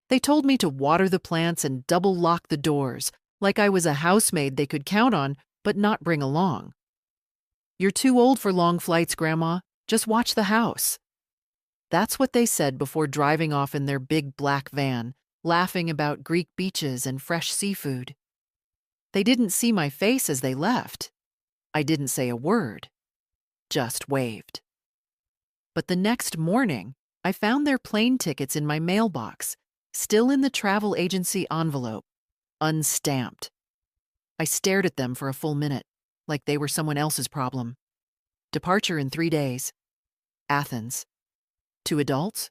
They told me to water the plants and double lock the doors, like I was a housemaid they could count on but not bring along. "You're too old for long flights, Grandma. Just watch the house." That's what they said before driving off in their big black van, laughing about Greek beaches and fresh seafood. They didn't see my face as they left. I didn't say a word, just waved. But the next morning, I found their plane tickets in my mailbox, still in the travel agency envelope, unstamped. I stared at them for a full minute, like they were someone else's problem. Departure in 3 days. Athens. 2 adults?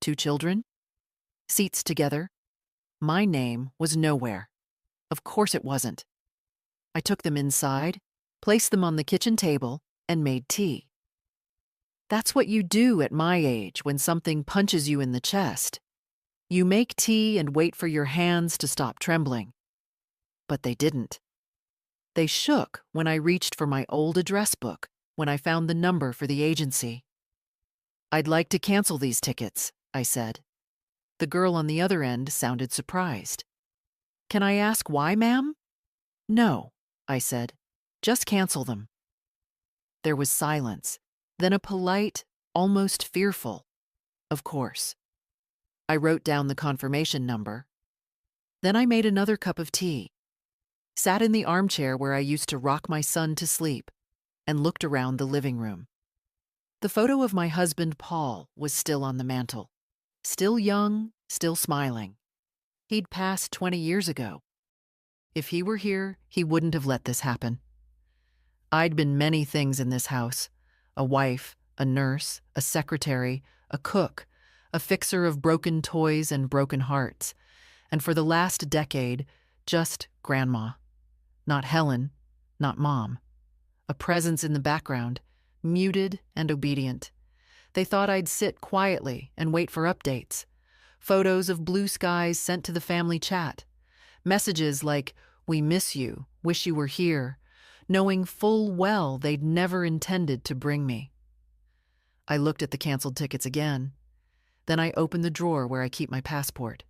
2 children? Seats together? My name was nowhere. Of course it wasn't. I took them inside, placed them on the kitchen table, and made tea. That's what you do at my age when something punches you in the chest. You make tea and wait for your hands to stop trembling. But they didn't. They shook when I reached for my old address book, when I found the number for the agency. "I'd like to cancel these tickets," I said. The girl on the other end sounded surprised. "Can I ask why, ma'am?" "No," I said. "Just cancel them." There was silence, then a polite, almost fearful, "Of course." I wrote down the confirmation number. Then I made another cup of tea, sat in the armchair where I used to rock my son to sleep, and looked around the living room. The photo of my husband, Paul, was still on the mantel. Still young, still smiling. He'd passed 20 years ago. If he were here, he wouldn't have let this happen. I'd been many things in this house: a wife, a nurse, a secretary, a cook, a fixer of broken toys and broken hearts, and for the last decade, just Grandma. Not Helen, not Mom. A presence in the background, muted and obedient. They thought I'd sit quietly and wait for updates. Photos of blue skies sent to the family chat. Messages like, "We miss you, wish you were here," knowing full well they'd never intended to bring me. I looked at the canceled tickets again. Then I opened the drawer where I keep my passport.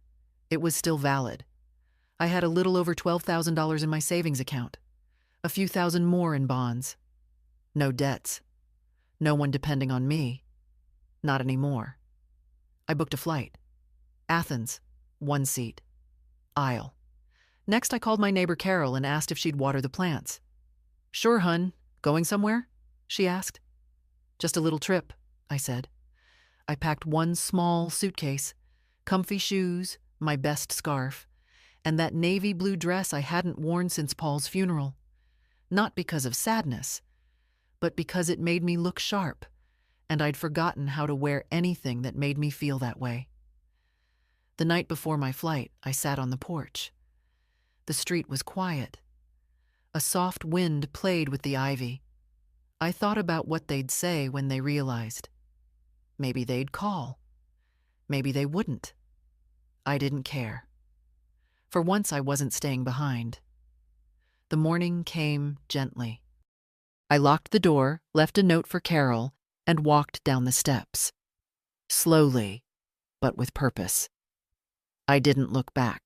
It was still valid. I had a little over $12,000 in my savings account. A few thousand more in bonds. No debts. No one depending on me. Not anymore. I booked a flight. Athens, 1 seat. Aisle. Next, I called my neighbor Carol and asked if she'd water the plants. "Sure, hun. Going somewhere?" she asked. "Just a little trip," I said. I packed one small suitcase, comfy shoes, my best scarf, and that navy blue dress I hadn't worn since Paul's funeral. Not because of sadness, but because it made me look sharp, and I'd forgotten how to wear anything that made me feel that way. The night before my flight, I sat on the porch. The street was quiet. A soft wind played with the ivy. I thought about what they'd say when they realized. Maybe they'd call. Maybe they wouldn't. I didn't care. For once, I wasn't staying behind. The morning came gently. I locked the door, left a note for Carol, and walked down the steps. Slowly, but with purpose. I didn't look back.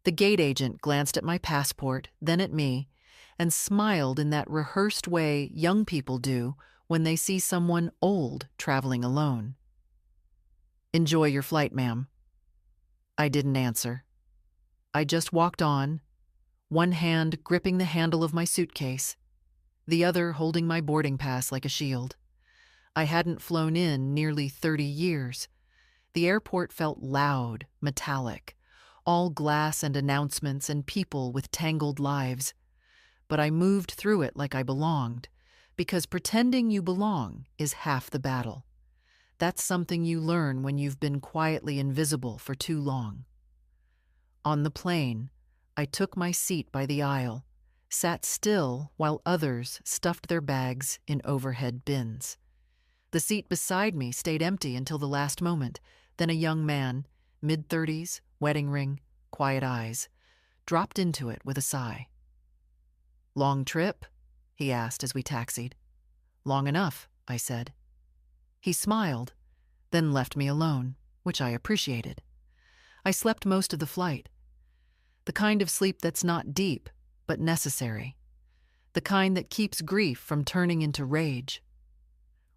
The gate agent glanced at my passport, then at me, and smiled in that rehearsed way young people do when they see someone old traveling alone. "Enjoy your flight, ma'am." I didn't answer. I just walked on, one hand gripping the handle of my suitcase, the other holding my boarding pass like a shield. I hadn't flown in nearly 30 years. The airport felt loud, metallic, all glass and announcements and people with tangled lives. But I moved through it like I belonged, because pretending you belong is half the battle. That's something you learn when you've been quietly invisible for too long. On the plane, I took my seat by the aisle, sat still while others stuffed their bags in overhead bins. The seat beside me stayed empty until the last moment. Then a young man, mid-30s, wedding ring, quiet eyes, dropped into it with a sigh. "Long trip?" he asked as we taxied. "Long enough," I said. He smiled, then left me alone, which I appreciated. I slept most of the flight. The kind of sleep that's not deep, but necessary. The kind that keeps grief from turning into rage.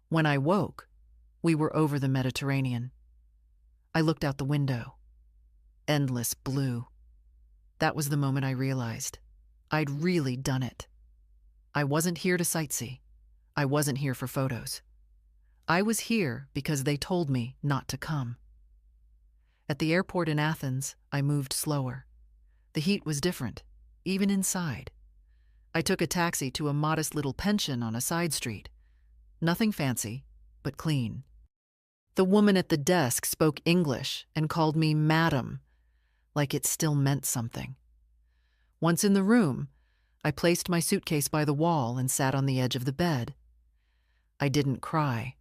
When I woke, we were over the Mediterranean. I looked out the window. Endless blue. That was the moment I realized I'd really done it. I wasn't here to sightsee. I wasn't here for photos. I was here because they told me not to come. At the airport in Athens, I moved slower. The heat was different, even inside. I took a taxi to a modest little pension on a side street. Nothing fancy, but clean. The woman at the desk spoke English and called me Madam, like it still meant something. Once in the room, I placed my suitcase by the wall and sat on the edge of the bed. I didn't cry.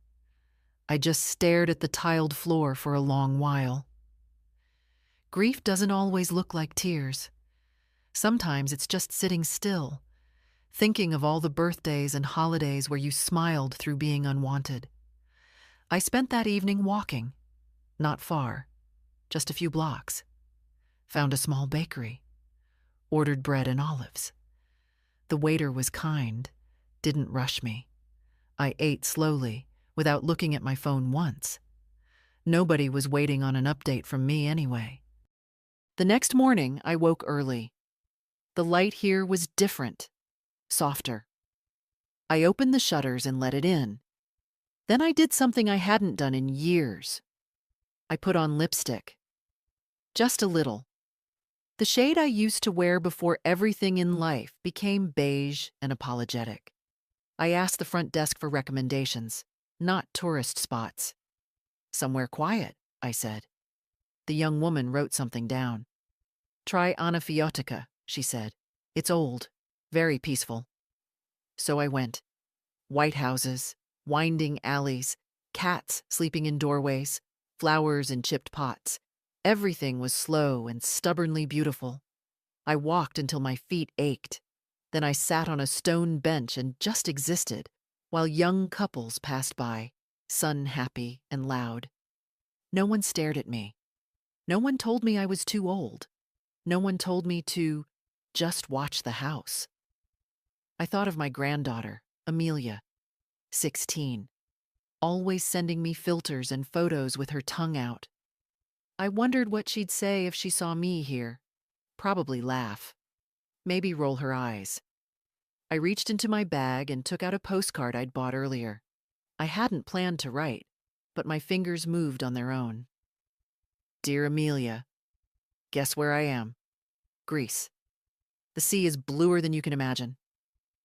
I just stared at the tiled floor for a long while. Grief doesn't always look like tears. Sometimes it's just sitting still, thinking of all the birthdays and holidays where you smiled through being unwanted. I spent that evening walking, not far, just a few blocks. Found a small bakery, ordered bread and olives. The waiter was kind, didn't rush me. I ate slowly, without looking at my phone once. Nobody was waiting on an update from me anyway. The next morning, I woke early. The light here was different, softer. I opened the shutters and let it in. Then I did something I hadn't done in years. I put on lipstick. Just a little. The shade I used to wear before everything in life became beige and apologetic. I asked the front desk for recommendations, not tourist spots. Somewhere quiet, I said. The young woman wrote something down. Try Anafiotica, she said. It's old, very peaceful. So I went. White houses, winding alleys, cats sleeping in doorways, flowers in chipped pots. Everything was slow and stubbornly beautiful. I walked until my feet ached. Then I sat on a stone bench and just existed, while young couples passed by, sun-happy and loud. No one stared at me. No one told me I was too old. No one told me to just watch the house. I thought of my granddaughter, Amelia, 16, always sending me filters and photos with her tongue out. I wondered what she'd say if she saw me here. Probably laugh. Maybe roll her eyes. I reached into my bag and took out a postcard I'd bought earlier. I hadn't planned to write, but my fingers moved on their own. Dear Amelia, guess where I am? Greece. The sea is bluer than you can imagine.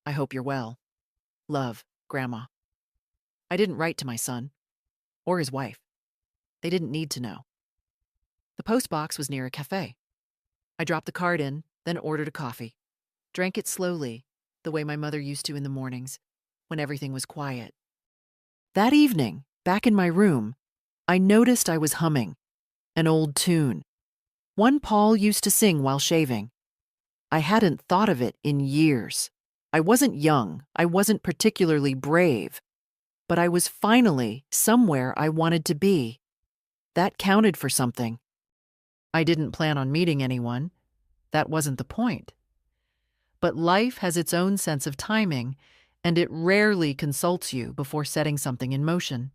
I hope you're well. Love, Grandma. I didn't write to my son, or his wife. They didn't need to know. The postbox was near a cafe. I dropped the card in, then ordered a coffee. Drank it slowly, the way my mother used to in the mornings, when everything was quiet. That evening, back in my room, I noticed I was humming an old tune. One Paul used to sing while shaving. I hadn't thought of it in years. I wasn't young, I wasn't particularly brave, but I was finally somewhere I wanted to be. That counted for something. I didn't plan on meeting anyone. That wasn't the point. But life has its own sense of timing, and it rarely consults you before setting something in motion.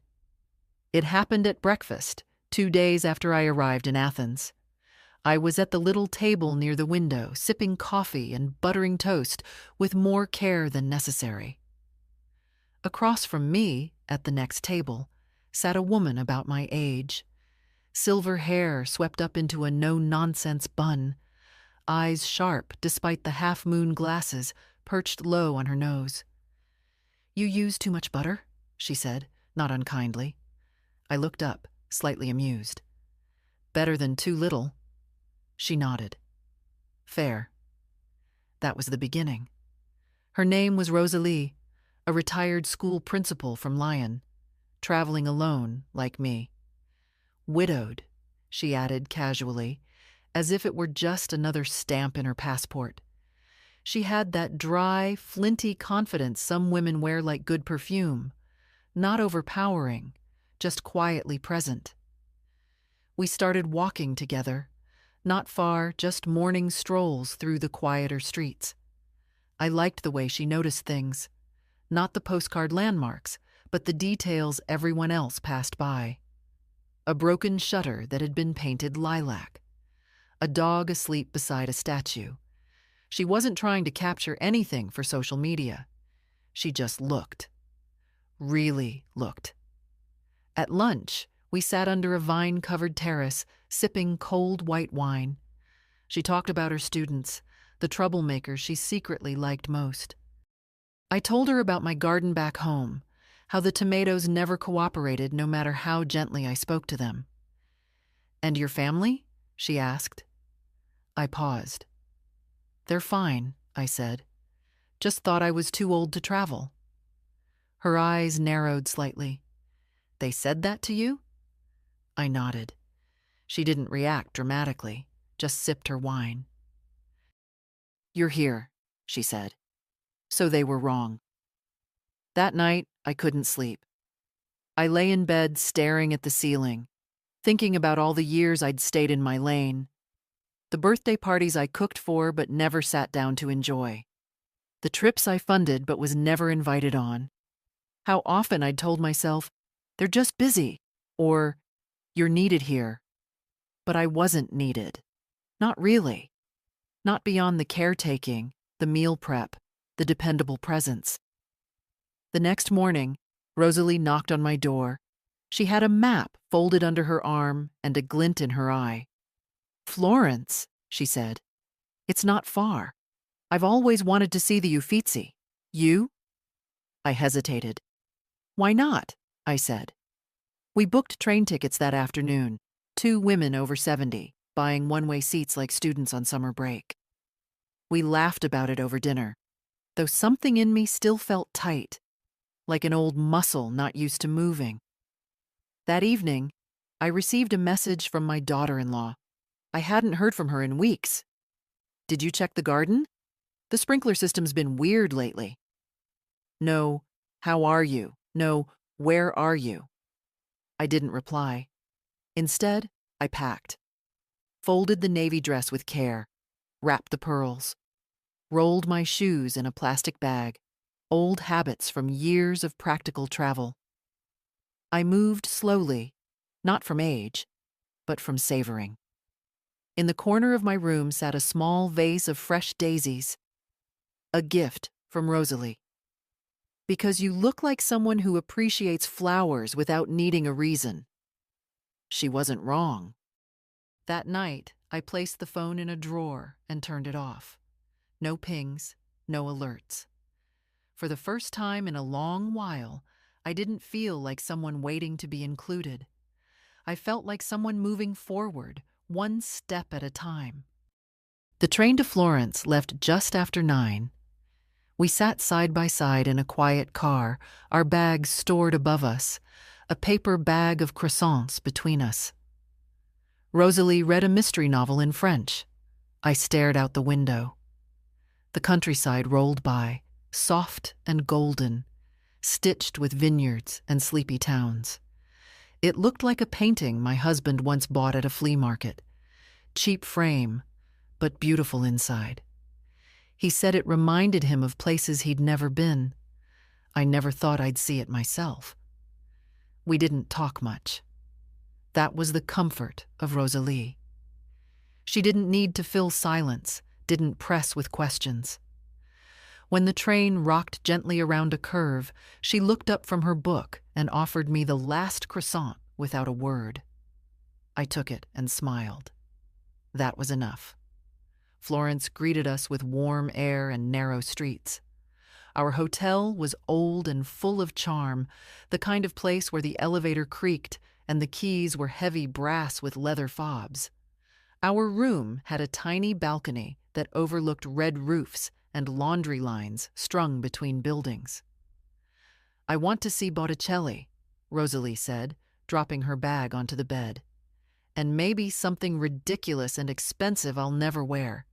It happened at breakfast, 2 days after I arrived in Athens. I was at the little table near the window, sipping coffee and buttering toast with more care than necessary. Across from me, at the next table, sat a woman about my age. Silver hair swept up into a no-nonsense bun, eyes sharp despite the half-moon glasses perched low on her nose. You use too much butter, she said, not unkindly. I looked up, slightly amused. Better than too little. She nodded. Fair. That was the beginning. Her name was Rosalie, a retired school principal from Lyon, traveling alone, like me. Widowed, she added casually, as if it were just another stamp in her passport. She had that dry, flinty confidence some women wear like good perfume, not overpowering, just quietly present. We started walking together, Not far, just morning strolls through the quieter streets. I liked the way she noticed things. Not the postcard landmarks, but the details everyone else passed by. A broken shutter that had been painted lilac. A dog asleep beside a statue. She wasn't trying to capture anything for social media. She just looked. Really looked. At lunch, we sat under a vine-covered terrace, sipping cold white wine. She talked about her students, the troublemakers she secretly liked most. I told her about my garden back home, how the tomatoes never cooperated no matter how gently I spoke to them. "And your family?" she asked. I paused. "They're fine," I said. "Just thought I was too old to travel." Her eyes narrowed slightly. "They said that to you?" I nodded. She didn't react dramatically, just sipped her wine. "You're here," she said. "So they were wrong." That night, I couldn't sleep. I lay in bed staring at the ceiling, thinking about all the years I'd stayed in my lane. The birthday parties I cooked for but never sat down to enjoy. The trips I funded but was never invited on. How often I'd told myself, "They're just busy," or "You're needed here." But I wasn't needed. Not really. Not beyond the caretaking, the meal prep, the dependable presence. The next morning, Rosalie knocked on my door. She had a map folded under her arm and a glint in her eye. "Florence," she said. "It's not far. I've always wanted to see the Uffizi. You?" I hesitated. "Why not?" I said. We booked train tickets that afternoon, 2 women over 70, buying one-way seats like students on summer break. We laughed about it over dinner, though something in me still felt tight, like an old muscle not used to moving. That evening, I received a message from my daughter-in-law. I hadn't heard from her in weeks. "Did you check the garden? The sprinkler system's been weird lately." No, "How are you?" No, "Where are you?" I didn't reply. Instead, I packed. Folded the navy dress with care, wrapped the pearls, rolled my shoes in a plastic bag, old habits from years of practical travel. I moved slowly, not from age, but from savoring. In the corner of my room sat a small vase of fresh daisies, a gift from Rosalie. "Because you look like someone who appreciates flowers without needing a reason." She wasn't wrong. That night, I placed the phone in a drawer and turned it off. No pings, no alerts. For the first time in a long while, I didn't feel like someone waiting to be included. I felt like someone moving forward, one step at a time. The train to Florence left just after 9. We sat side by side in a quiet car, our bags stored above us, a paper bag of croissants between us. Rosalie read a mystery novel in French. I stared out the window. The countryside rolled by, soft and golden, stitched with vineyards and sleepy towns. It looked like a painting my husband once bought at a flea market. Cheap frame, but beautiful inside. He said it reminded him of places he'd never been. I never thought I'd see it myself. We didn't talk much. That was the comfort of Rosalie. She didn't need to fill silence, didn't press with questions. When the train rocked gently around a curve, she looked up from her book and offered me the last croissant without a word. I took it and smiled. That was enough. Florence greeted us with warm air and narrow streets. Our hotel was old and full of charm, the kind of place where the elevator creaked and the keys were heavy brass with leather fobs. Our room had a tiny balcony that overlooked red roofs and laundry lines strung between buildings. "I want to see Botticelli," Rosalie said, dropping her bag onto the bed. "And maybe something ridiculous and expensive I'll never wear."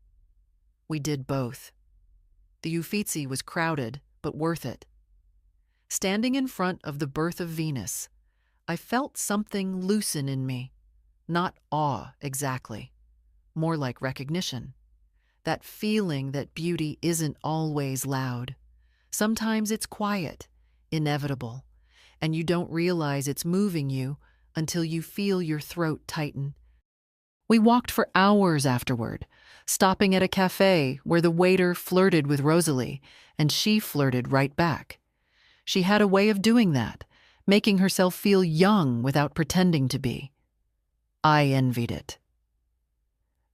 We did both. The Uffizi was crowded, but worth it. Standing in front of the Birth of Venus, I felt something loosen in me. Not awe, exactly. more like recognition. That feeling that beauty isn't always loud. Sometimes it's quiet, inevitable, and you don't realize it's moving you until you feel your throat tighten. We walked for hours afterward, stopping at a cafe where the waiter flirted with Rosalie, and she flirted right back. She had a way of doing that, making herself feel young without pretending to be. I envied it.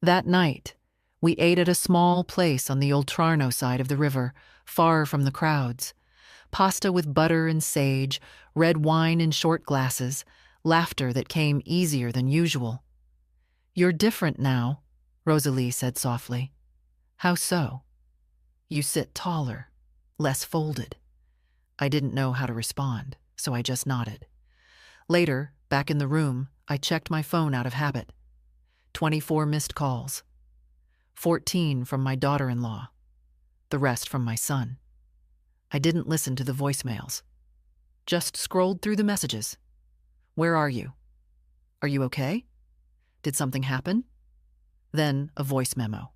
That night, we ate at a small place on the Oltrarno side of the river, far from the crowds. Pasta with butter and sage, red wine in short glasses, laughter that came easier than usual. "You're different now," Rosalie said softly. "How so?" "You sit taller, less folded." I didn't know how to respond, so I just nodded. Later, back in the room, I checked my phone out of habit. 24 missed calls. 14 from my daughter-in-law. The rest from my son. I didn't listen to the voicemails. Just scrolled through the messages. "Where are you? Are you okay? Did something happen?" Then a voice memo.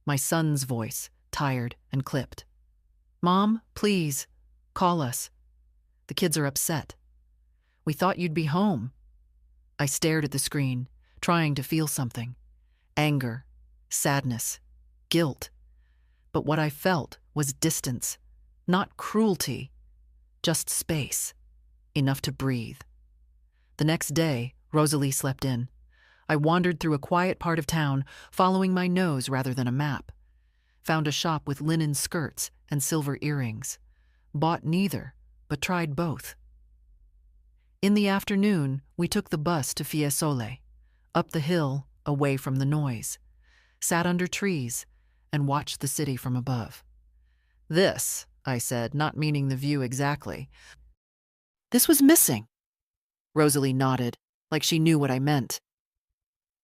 My son's voice, tired and clipped. "Mom, please, call us. The kids are upset. We thought you'd be home." I stared at the screen, trying to feel something. Anger, sadness, guilt. But what I felt was distance, not cruelty, just space, enough to breathe. The next day, Rosalie slept in. I wandered through a quiet part of town, following my nose rather than a map. Found a shop with linen skirts and silver earrings. Bought neither, but tried both. In the afternoon, we took the bus to Fiesole, up the hill, away from the noise, sat under trees, and watched the city from above. "This," I said, not meaning the view exactly. "This was missing." Rosalie nodded, like she knew what I meant.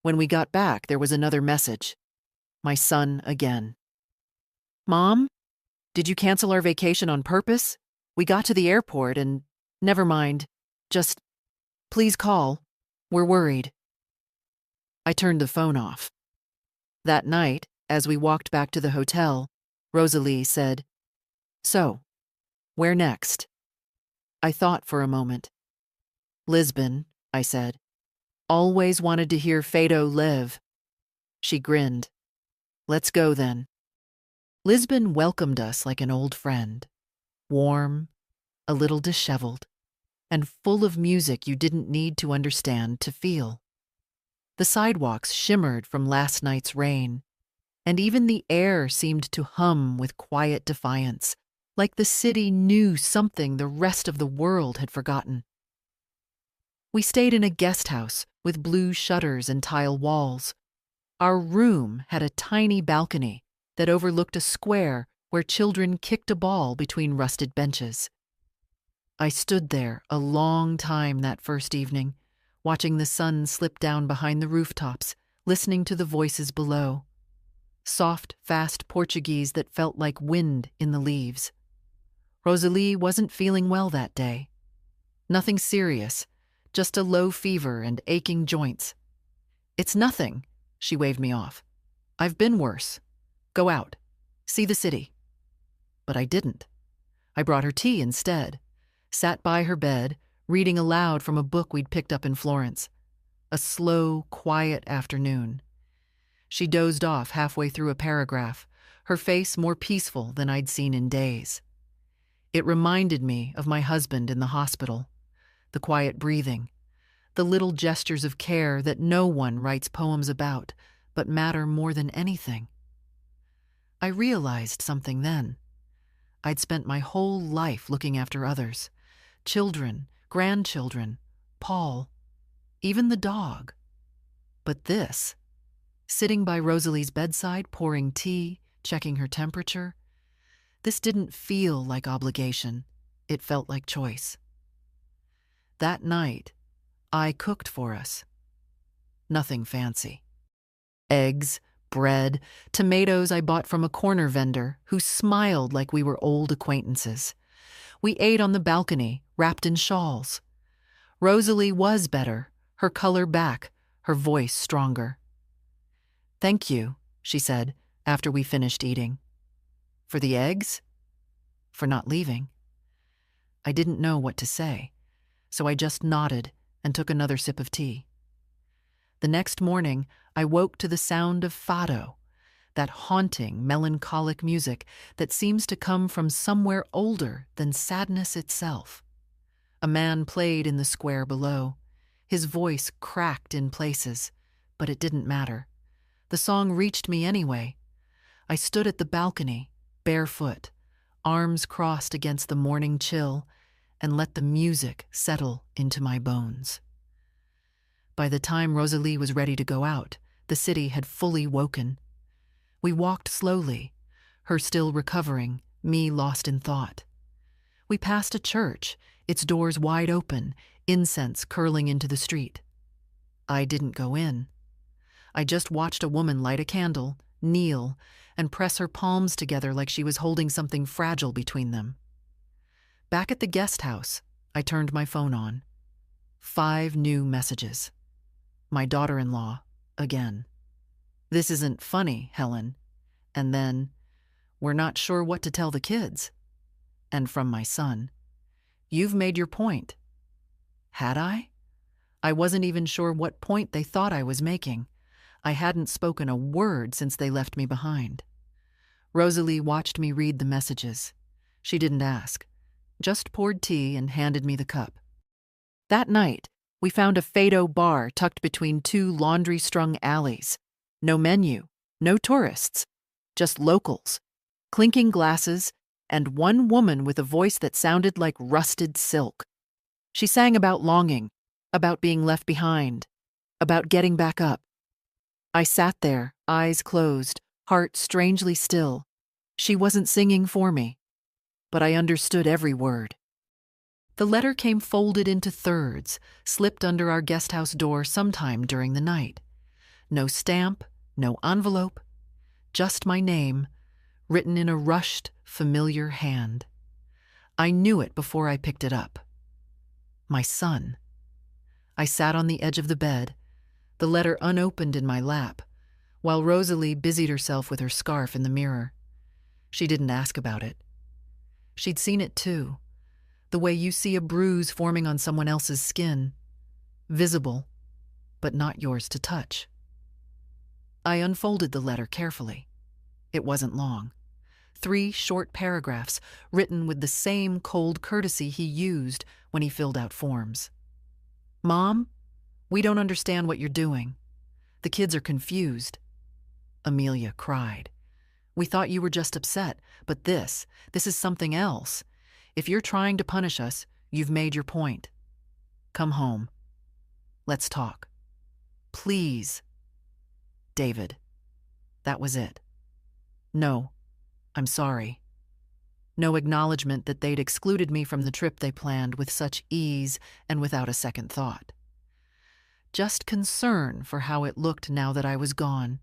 When we got back, there was another message. My son again. "Mom, did you cancel our vacation on purpose? We got to the airport and, never mind, just, please call. We're worried." I turned the phone off. That night, as we walked back to the hotel, Rosalie said, "So, where next?" I thought for a moment. "Lisbon," I said. "Always wanted to hear Fado live." She grinned. "Let's go then." Lisbon welcomed us like an old friend. Warm, a little disheveled, and full of music you didn't need to understand to feel. The sidewalks shimmered from last night's rain, and even the air seemed to hum with quiet defiance, like the city knew something the rest of the world had forgotten. We stayed in a guest house with blue shutters and tile walls. Our room had a tiny balcony that overlooked a square where children kicked a ball between rusted benches. I stood there a long time that first evening, watching the sun slip down behind the rooftops, listening to the voices below. Soft, fast Portuguese that felt like wind in the leaves. Rosalie wasn't feeling well that day. Nothing serious, just a low fever and aching joints. "It's nothing," she waved me off. "I've been worse. Go out. See the city." But I didn't. I brought her tea instead. Sat by her bed, reading aloud from a book we'd picked up in Florence. A slow, quiet afternoon. She dozed off halfway through a paragraph, her face more peaceful than I'd seen in days. It reminded me of my husband in the hospital. The quiet breathing, the little gestures of care that no one writes poems about, but matter more than anything. I realized something then. I'd spent my whole life looking after others. Children, grandchildren, Paul, even the dog. But this, sitting by Rosalie's bedside, pouring tea, checking her temperature, this didn't feel like obligation. It felt like choice. That night, I cooked for us. Nothing fancy. Eggs, bread, tomatoes I bought from a corner vendor who smiled like we were old acquaintances. We ate on the balcony, wrapped in shawls. Rosalie was better, her color back, her voice stronger. "Thank you," she said after we finished eating. "For the eggs? For not leaving?" I didn't know what to say, so I just nodded and took another sip of tea. The next morning, I woke to the sound of fado, that haunting, melancholic music that seems to come from somewhere older than sadness itself. A man played in the square below. His voice cracked in places, but it didn't matter. The song reached me anyway. I stood at the balcony, barefoot, arms crossed against the morning chill, and let the music settle into my bones. By the time Rosalie was ready to go out, the city had fully woken. We walked slowly, her still recovering, me lost in thought. We passed a church, its doors wide open, incense curling into the street. I didn't go in. I just watched a woman light a candle, kneel, and press her palms together like she was holding something fragile between them. Back at the guest house, I turned my phone on. 5 new messages. My daughter-in-law, again. "This isn't funny, Helen." And then, "We're not sure what to tell the kids." And from my son, "You've made your point." Had I? I wasn't even sure what point they thought I was making. I hadn't spoken a word since they left me behind. Rosalie watched me read the messages. She didn't ask, just poured tea and handed me the cup. That night, we found a fado bar tucked between 2 laundry-strung alleys. No menu, no tourists, just locals, clinking glasses, and one woman with a voice that sounded like rusted silk. She sang about longing, about being left behind, about getting back up. I sat there, eyes closed, heart strangely still. She wasn't singing for me, but I understood every word. The letter came folded into thirds, slipped under our guesthouse door sometime during the night. No stamp, no envelope, just my name, written in a rushed, familiar hand. I knew it before I picked it up. My son. I sat on the edge of the bed, the letter unopened in my lap, while Rosalie busied herself with her scarf in the mirror. She didn't ask about it. She'd seen it too, the way you see a bruise forming on someone else's skin, visible, but not yours to touch. I unfolded the letter carefully. It wasn't long. 3 short paragraphs written with the same cold courtesy he used when he filled out forms. "Mom, we don't understand what you're doing. The kids are confused." Amelia cried. "We thought you were just upset, but this is something else. If you're trying to punish us, you've made your point. Come home. Let's talk. Please." David. That was it. No, I'm sorry. No acknowledgement that they'd excluded me from the trip they planned with such ease and without a second thought. Just concern for how it looked now that I was gone,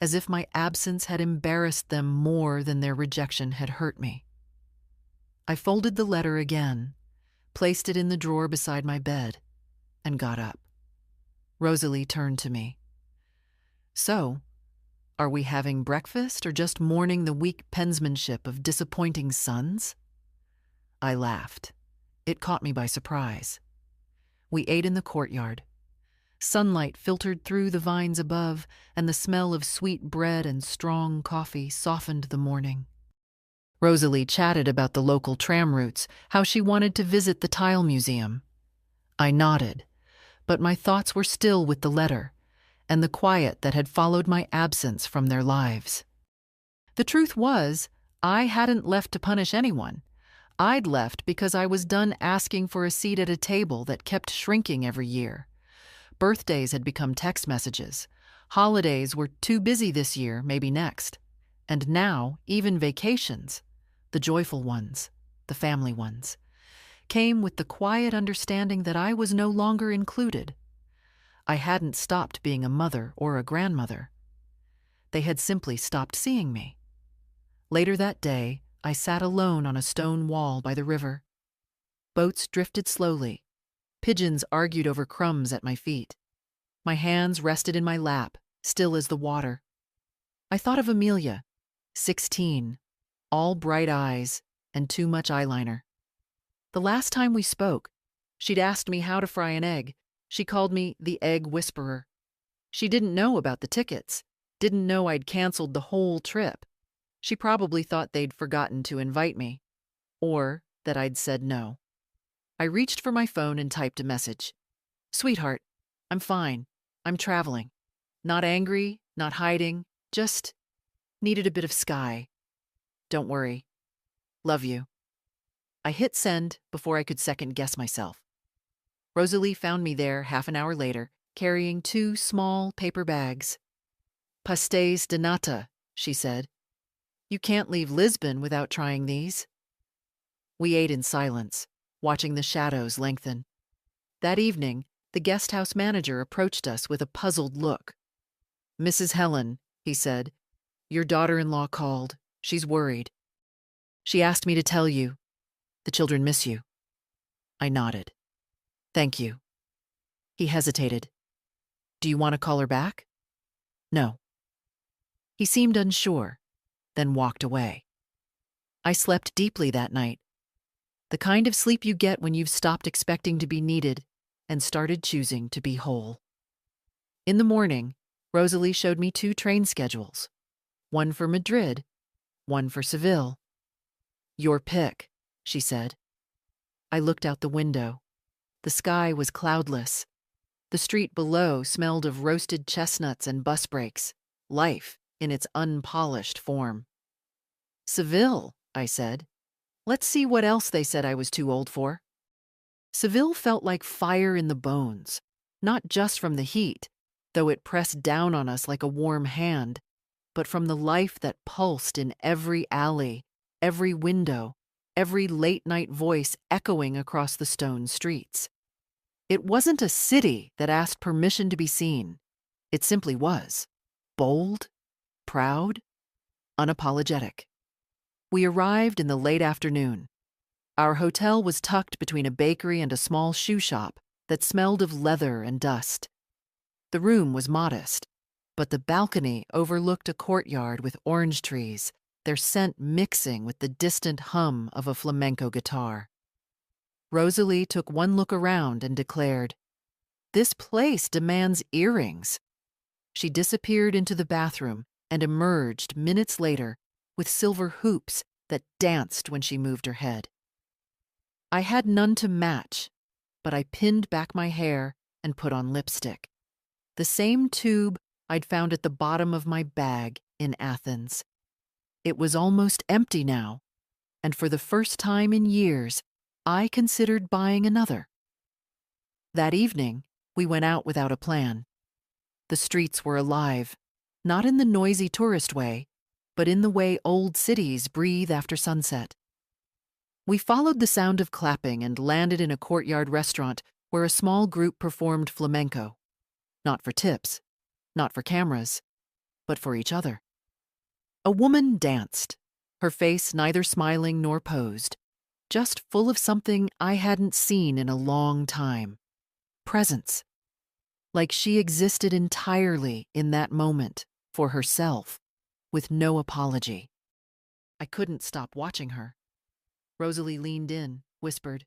as if my absence had embarrassed them more than their rejection had hurt me. I folded the letter again, placed it in the drawer beside my bed, and got up. Rosalie turned to me. "So, are we having breakfast or just mourning the weak pensmanship of disappointing sons?" I laughed. It caught me by surprise. We ate in the courtyard. Sunlight filtered through the vines above, and the smell of sweet bread and strong coffee softened the morning. Rosalie chatted about the local tram routes, how she wanted to visit the tile museum. I nodded, but my thoughts were still with the letter and the quiet that had followed my absence from their lives. The truth was, I hadn't left to punish anyone. I'd left because I was done asking for a seat at a table that kept shrinking every year. Birthdays had become text messages. Holidays were too busy this year, maybe next. And now, even vacations, the joyful ones, the family ones, came with the quiet understanding that I was no longer included. I hadn't stopped being a mother or a grandmother. They had simply stopped seeing me. Later that day, I sat alone on a stone wall by the river. Boats drifted slowly. Pigeons argued over crumbs at my feet. My hands rested in my lap, still as the water. I thought of Amelia, 16, all bright eyes and too much eyeliner. The last time we spoke, she'd asked me how to fry an egg. She called me the egg whisperer. She didn't know about the tickets, didn't know I'd canceled the whole trip. She probably thought they'd forgotten to invite me, or that I'd said no. I reached for my phone and typed a message. Sweetheart, I'm fine. I'm traveling. Not angry, not hiding, just needed a bit of sky. Don't worry. Love you. I hit send before I could second guess myself. Rosalie found me there half an hour later, carrying 2 small paper bags. Pastéis de nata, she said. You can't leave Lisbon without trying these. We ate in silence, watching the shadows lengthen. That evening, the guest house manager approached us with a puzzled look. Mrs. Helen, he said, your daughter-in-law called. She's worried. She asked me to tell you. The children miss you. I nodded. Thank you. He hesitated. Do you want to call her back? No. He seemed unsure, then walked away. I slept deeply that night. The kind of sleep you get when you've stopped expecting to be needed and started choosing to be whole. In the morning, Rosalie showed me 2 train schedules. One for Madrid, one for Seville. Your pick, she said. I looked out the window. The sky was cloudless. The street below smelled of roasted chestnuts and bus brakes, life in its unpolished form. Seville, I said. Let's see what else they said I was too old for. Seville felt like fire in the bones, not just from the heat, though it pressed down on us like a warm hand, but from the life that pulsed in every alley, every window, every late-night voice echoing across the stone streets. It wasn't a city that asked permission to be seen. It simply was. Bold, proud, unapologetic. We arrived in the late afternoon. Our hotel was tucked between a bakery and a small shoe shop that smelled of leather and dust. The room was modest, but the balcony overlooked a courtyard with orange trees, their scent mixing with the distant hum of a flamenco guitar. Rosalie took one look around and declared, "This place demands earrings." She disappeared into the bathroom and emerged minutes later with silver hoops that danced when she moved her head. I had none to match, but I pinned back my hair and put on lipstick. The same tube I'd found at the bottom of my bag in Athens. It was almost empty now, and for the first time in years, I considered buying another. That evening, we went out without a plan. The streets were alive, not in the noisy tourist way, but in the way old cities breathe after sunset. We followed the sound of clapping and landed in a courtyard restaurant where a small group performed flamenco. Not for tips, not for cameras, but for each other. A woman danced, her face neither smiling nor posed, just full of something I hadn't seen in a long time. Presence. Like she existed entirely in that moment, for herself, with no apology. I couldn't stop watching her. Rosalie leaned in, whispered,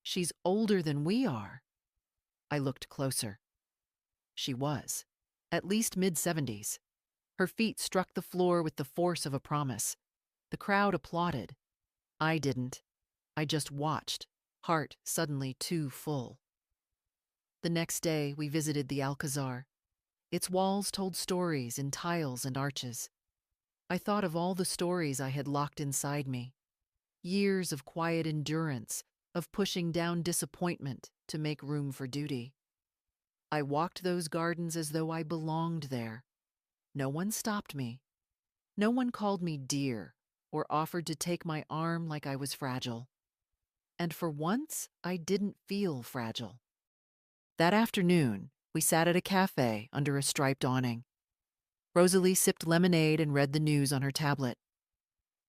"She's older than we are." I looked closer. She was, at least mid-70s. Her feet struck the floor with the force of a promise. The crowd applauded. I didn't. I just watched, heart suddenly too full. The next day, we visited the Alcazar. Its walls told stories in tiles and arches. I thought of all the stories I had locked inside me. Years of quiet endurance, of pushing down disappointment to make room for duty. I walked those gardens as though I belonged there. No one stopped me. No one called me dear or offered to take my arm like I was fragile. And for once, I didn't feel fragile. That afternoon, we sat at a cafe under a striped awning. Rosalie sipped lemonade and read the news on her tablet.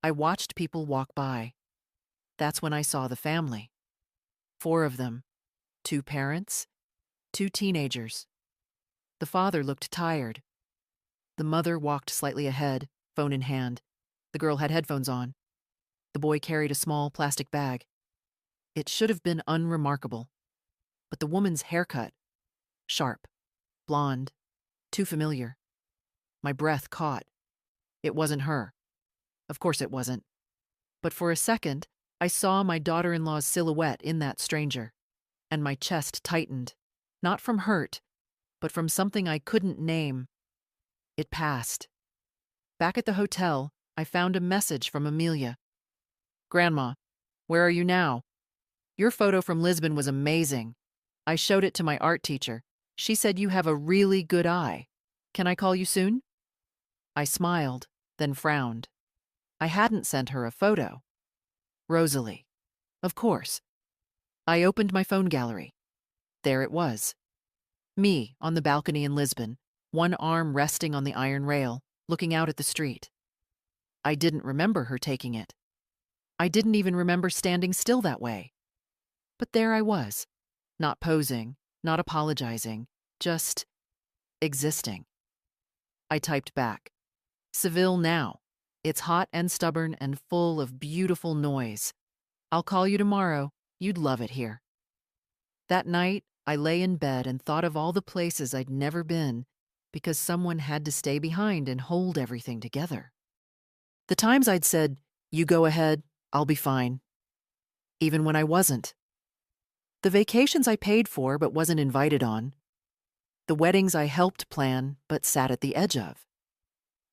I watched people walk by. That's when I saw the family. 4 of them. 2 parents, 2 teenagers. The father looked tired. The mother walked slightly ahead, phone in hand. The girl had headphones on. The boy carried a small plastic bag. It should have been unremarkable. But the woman's haircut, sharp, blonde, too familiar. My breath caught. It wasn't her. Of course it wasn't. But for a second, I saw my daughter-in-law's silhouette in that stranger, and my chest tightened, not from hurt, but from something I couldn't name. It passed. Back at the hotel, I found a message from Amelia. "Grandma, where are you now? Your photo from Lisbon was amazing. I showed it to my art teacher. She said you have a really good eye. Can I call you soon?" I smiled, then frowned. I hadn't sent her a photo. Rosalie. Of course. I opened my phone gallery. There it was. Me on the balcony in Lisbon, one arm resting on the iron rail, looking out at the street. I didn't remember her taking it. I didn't even remember standing still that way. But there I was, not posing, not apologizing, just existing. I typed back, "Seville now. It's hot and stubborn and full of beautiful noise. I'll call you tomorrow. You'd love it here." That night, I lay in bed and thought of all the places I'd never been because someone had to stay behind and hold everything together. The times I'd said, "You go ahead, I'll be fine." Even when I wasn't. The vacations I paid for but wasn't invited on. The weddings I helped plan but sat at the edge of.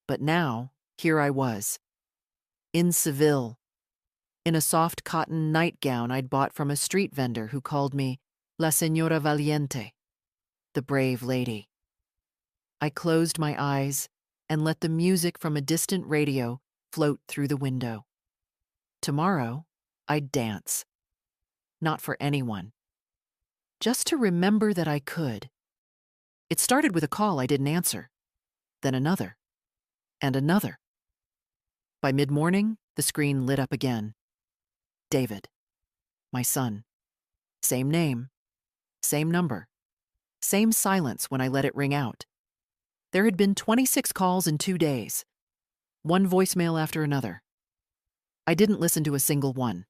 But now, here I was. In Seville. In a soft cotton nightgown I'd bought from a street vendor who called me La Señora Valiente, the brave lady. I closed my eyes and let the music from a distant radio float through the window. Tomorrow, I'd dance. Not for anyone. Just to remember that I could. It started with a call I didn't answer. Then another. And another. By mid-morning, the screen lit up again. David. My son. Same name. Same number. Same silence when I let it ring out. There had been 26 calls in 2 days. One voicemail after another. I didn't listen to a single one.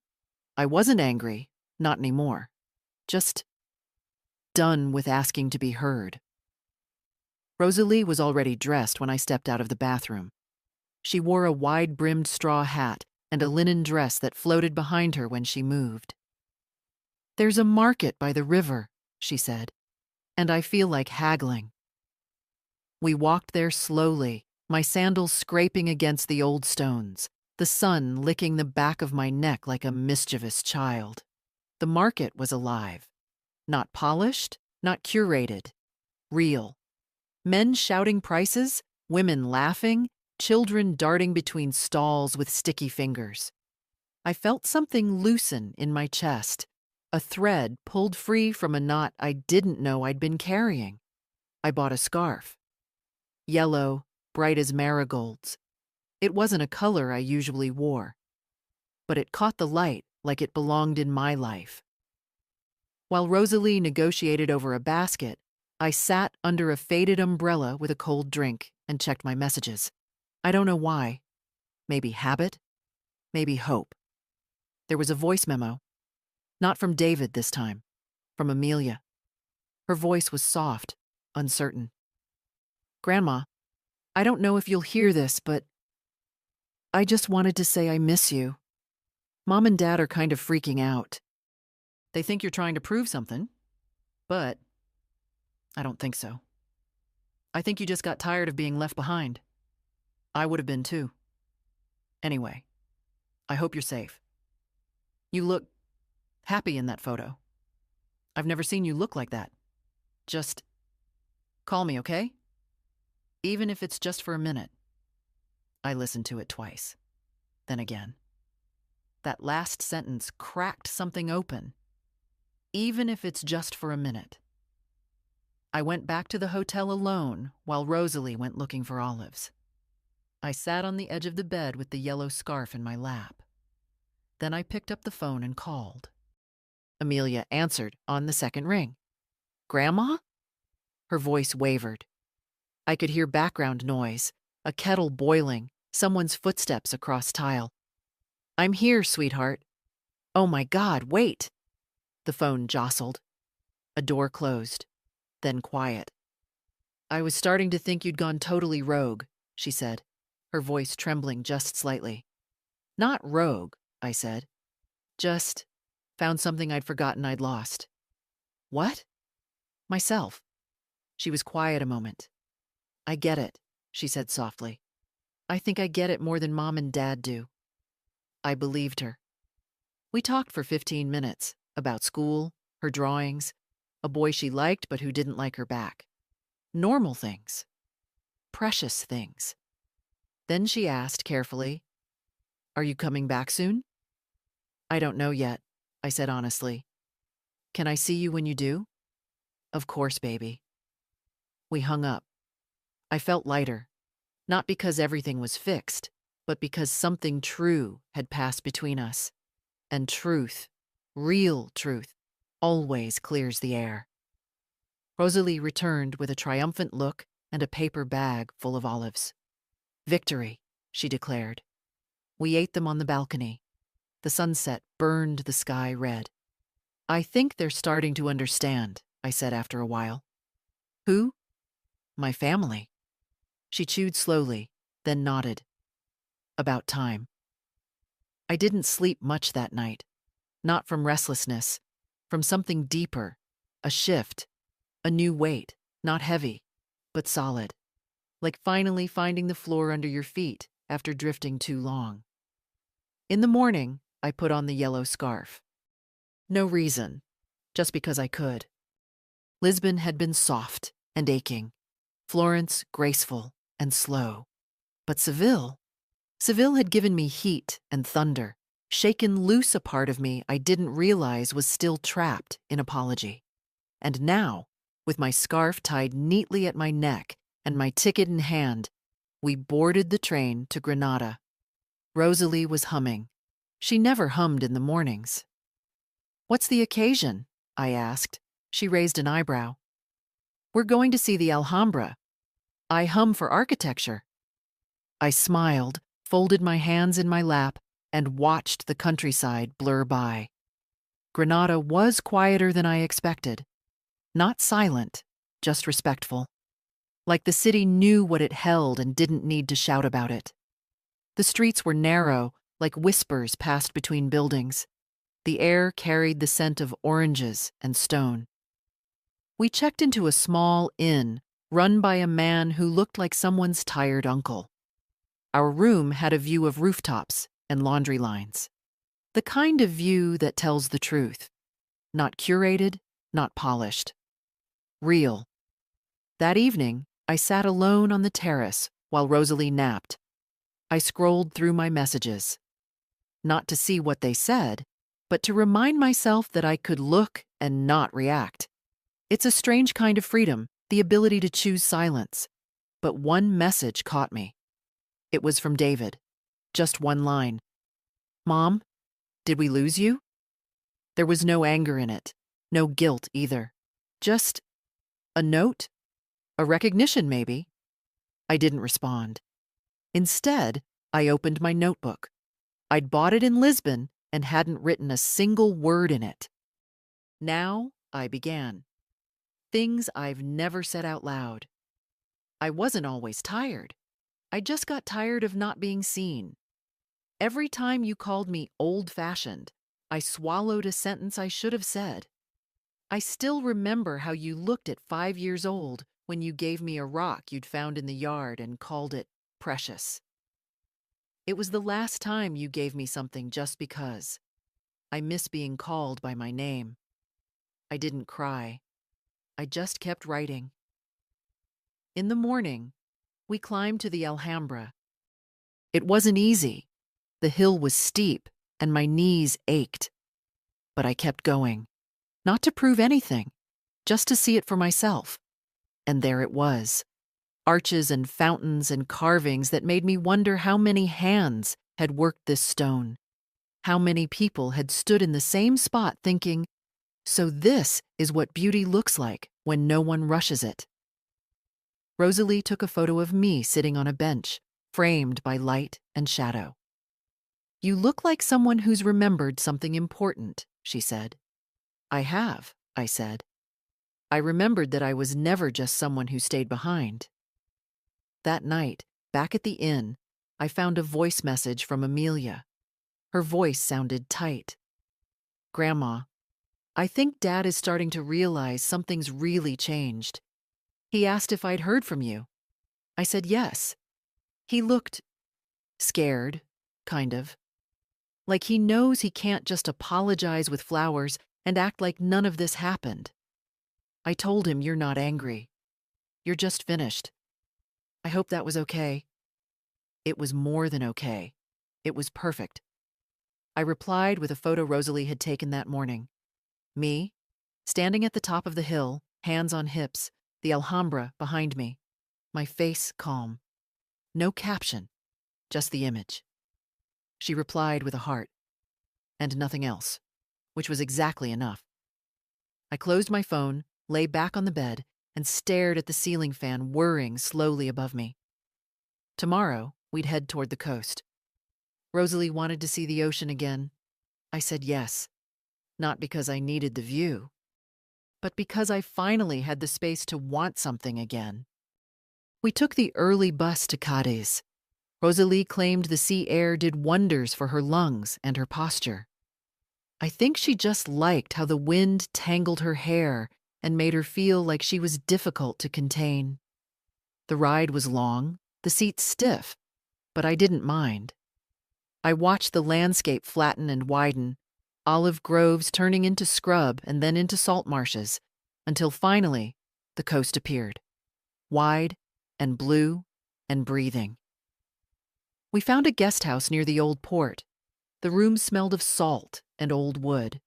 I wasn't angry, not anymore. Just done with asking to be heard. Rosalie was already dressed when I stepped out of the bathroom. She wore a wide-brimmed straw hat and a linen dress that floated behind her when she moved. "There's a market by the river," she said, "and I feel like haggling." We walked there slowly, my sandals scraping against the old stones, the sun licking the back of my neck like a mischievous child. The market was alive. Not polished, not curated. Real. Men shouting prices, women laughing, children darting between stalls with sticky fingers. I felt something loosen in my chest, a thread pulled free from a knot I didn't know I'd been carrying. I bought a scarf. Yellow, bright as marigolds. It wasn't a color I usually wore. But it caught the light like it belonged in my life. While Rosalie negotiated over a basket, I sat under a faded umbrella with a cold drink and checked my messages. I don't know why. Maybe habit. Maybe hope. There was a voice memo. Not from David this time. From Amelia. Her voice was soft, uncertain. "Grandma, I don't know if you'll hear this, but I just wanted to say I miss you. Mom and Dad are kind of freaking out. They think you're trying to prove something, but I don't think so. I think you just got tired of being left behind. I would have been too. Anyway, I hope you're safe. You look happy in that photo. I've never seen you look like that. Just call me, okay? Even if it's just for a minute." I listened to it twice. Then again. That last sentence cracked something open. Even if it's just for a minute. I went back to the hotel alone while Rosalie went looking for olives. I sat on the edge of the bed with the yellow scarf in my lap. Then I picked up the phone and called. Amelia answered on the second ring. "Grandma?" Her voice wavered. I could hear background noise, a kettle boiling, someone's footsteps across tile. "I'm here, sweetheart." "Oh my God, wait!" The phone jostled. A door closed. Then quiet. "I was starting to think you'd gone totally rogue," she said, her voice trembling just slightly. "Not rogue," I said. "Just found something I'd forgotten I'd lost." "What?" "Myself." She was quiet a moment. "I get it," she said softly. "I think I get it more than Mom and Dad do." I believed her. We talked for 15 minutes about school, her drawings, a boy she liked but who didn't like her back. Normal things. Precious things. Then she asked carefully, "Are you coming back soon?" "I don't know yet," I said honestly. "Can I see you when you do?" "Of course, baby." We hung up. I felt lighter, not because everything was fixed, but because something true had passed between us. And truth, real truth, always clears the air. Rosalie returned with a triumphant look and a paper bag full of olives. "Victory," she declared. We ate them on the balcony. The sunset burned the sky red. "I think they're starting to understand," I said after a while. "Who?" "My family." She chewed slowly, then nodded. "About time." I didn't sleep much that night. Not from restlessness, from something deeper, a shift, a new weight, not heavy, but solid. Like finally finding the floor under your feet after drifting too long. In the morning, I put on the yellow scarf. No reason, just because I could. Lisbon had been soft and aching, Florence graceful and slow. But Seville had given me heat and thunder, shaken loose a part of me I didn't realize was still trapped in apology. And now, with my scarf tied neatly at my neck and my ticket in hand, we boarded the train to Granada. Rosalie was humming. She never hummed in the mornings. "What's the occasion?" I asked. She raised an eyebrow. "We're going to see the Alhambra. I hum for architecture." I smiled, folded my hands in my lap, and watched the countryside blur by. Granada was quieter than I expected. Not silent, just respectful. Like the city knew what it held and didn't need to shout about it. The streets were narrow, like whispers passed between buildings. The air carried the scent of oranges and stone. We checked into a small inn run by a man who looked like someone's tired uncle. Our room had a view of rooftops and laundry lines. The kind of view that tells the truth. Not curated, not polished. Real. That evening, I sat alone on the terrace while Rosalie napped. I scrolled through my messages. Not to see what they said, but to remind myself that I could look and not react. It's a strange kind of freedom, the ability to choose silence. But one message caught me. It was from David. Just one line. "Mom, did we lose you?" There was no anger in it, no guilt either. Just a note, a recognition maybe. I didn't respond. Instead, I opened my notebook. I'd bought it in Lisbon and hadn't written a single word in it. Now I began. Things I've never said out loud. I wasn't always tired. I just got tired of not being seen. Every time you called me old-fashioned, I swallowed a sentence I should have said. I still remember how you looked at 5 years old when you gave me a rock you'd found in the yard and called it precious. It was the last time you gave me something just because. I miss being called by my name. I didn't cry. I just kept writing. In the morning, we climbed to the Alhambra. It wasn't easy. The hill was steep, and my knees ached. But I kept going. Not to prove anything, just to see it for myself. And there it was. Arches and fountains and carvings that made me wonder how many hands had worked this stone. How many people had stood in the same spot thinking, so this is what beauty looks like when no one rushes it. Rosalie took a photo of me sitting on a bench, framed by light and shadow. "You look like someone who's remembered something important," she said. "I have," I said. "I remembered that I was never just someone who stayed behind." That night, back at the inn, I found a voice message from Amelia. Her voice sounded tight. "Grandma, I think Dad is starting to realize something's really changed. He asked if I'd heard from you. I said yes. He looked scared, kind of. Like he knows he can't just apologize with flowers and act like none of this happened. I told him you're not angry. You're just finished. I hope that was okay." It was more than okay. It was perfect. I replied with a photo Rosalie had taken that morning. Me, standing at the top of the hill, hands on hips, the Alhambra behind me, my face calm. No caption, just the image. She replied with a heart, and nothing else, which was exactly enough. I closed my phone, lay back on the bed, and stared at the ceiling fan whirring slowly above me. Tomorrow, we'd head toward the coast. Rosalie wanted to see the ocean again. I said yes, not because I needed the view, but because I finally had the space to want something again. We took the early bus to Cadiz. Rosalie claimed the sea air did wonders for her lungs and her posture. I think she just liked how the wind tangled her hair and made her feel like she was difficult to contain. The ride was long, the seats stiff, but I didn't mind. I watched the landscape flatten and widen, olive groves turning into scrub and then into salt marshes, until finally the coast appeared, wide and blue and breathing. We found a guest house near the old port. The room smelled of salt and old wood.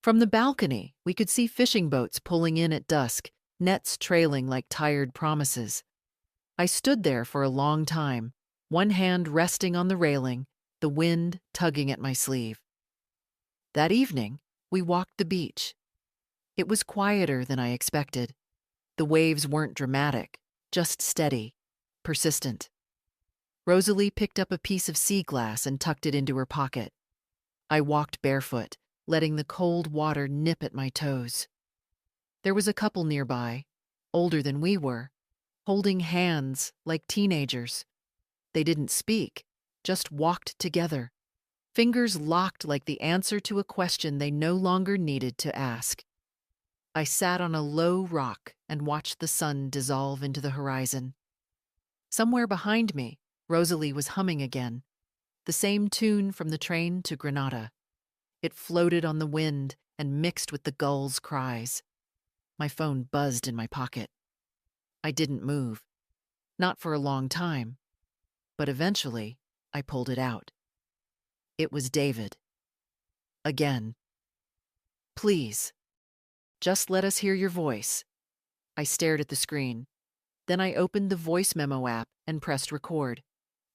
From the balcony, we could see fishing boats pulling in at dusk, nets trailing like tired promises. I stood there for a long time, one hand resting on the railing, the wind tugging at my sleeve. That evening, we walked the beach. It was quieter than I expected. The waves weren't dramatic, just steady, persistent. Rosalie picked up a piece of sea glass and tucked it into her pocket. I walked barefoot, letting the cold water nip at my toes. There was a couple nearby, older than we were, holding hands like teenagers. They didn't speak, just walked together, fingers locked like the answer to a question they no longer needed to ask. I sat on a low rock and watched the sun dissolve into the horizon. Somewhere behind me, Rosalie was humming again, the same tune from the train to Granada. It floated on the wind and mixed with the gulls' cries. My phone buzzed in my pocket. I didn't move, not for a long time, but eventually I pulled it out. It was David. Again. "Please, just let us hear your voice." I stared at the screen. Then I opened the voice memo app and pressed record.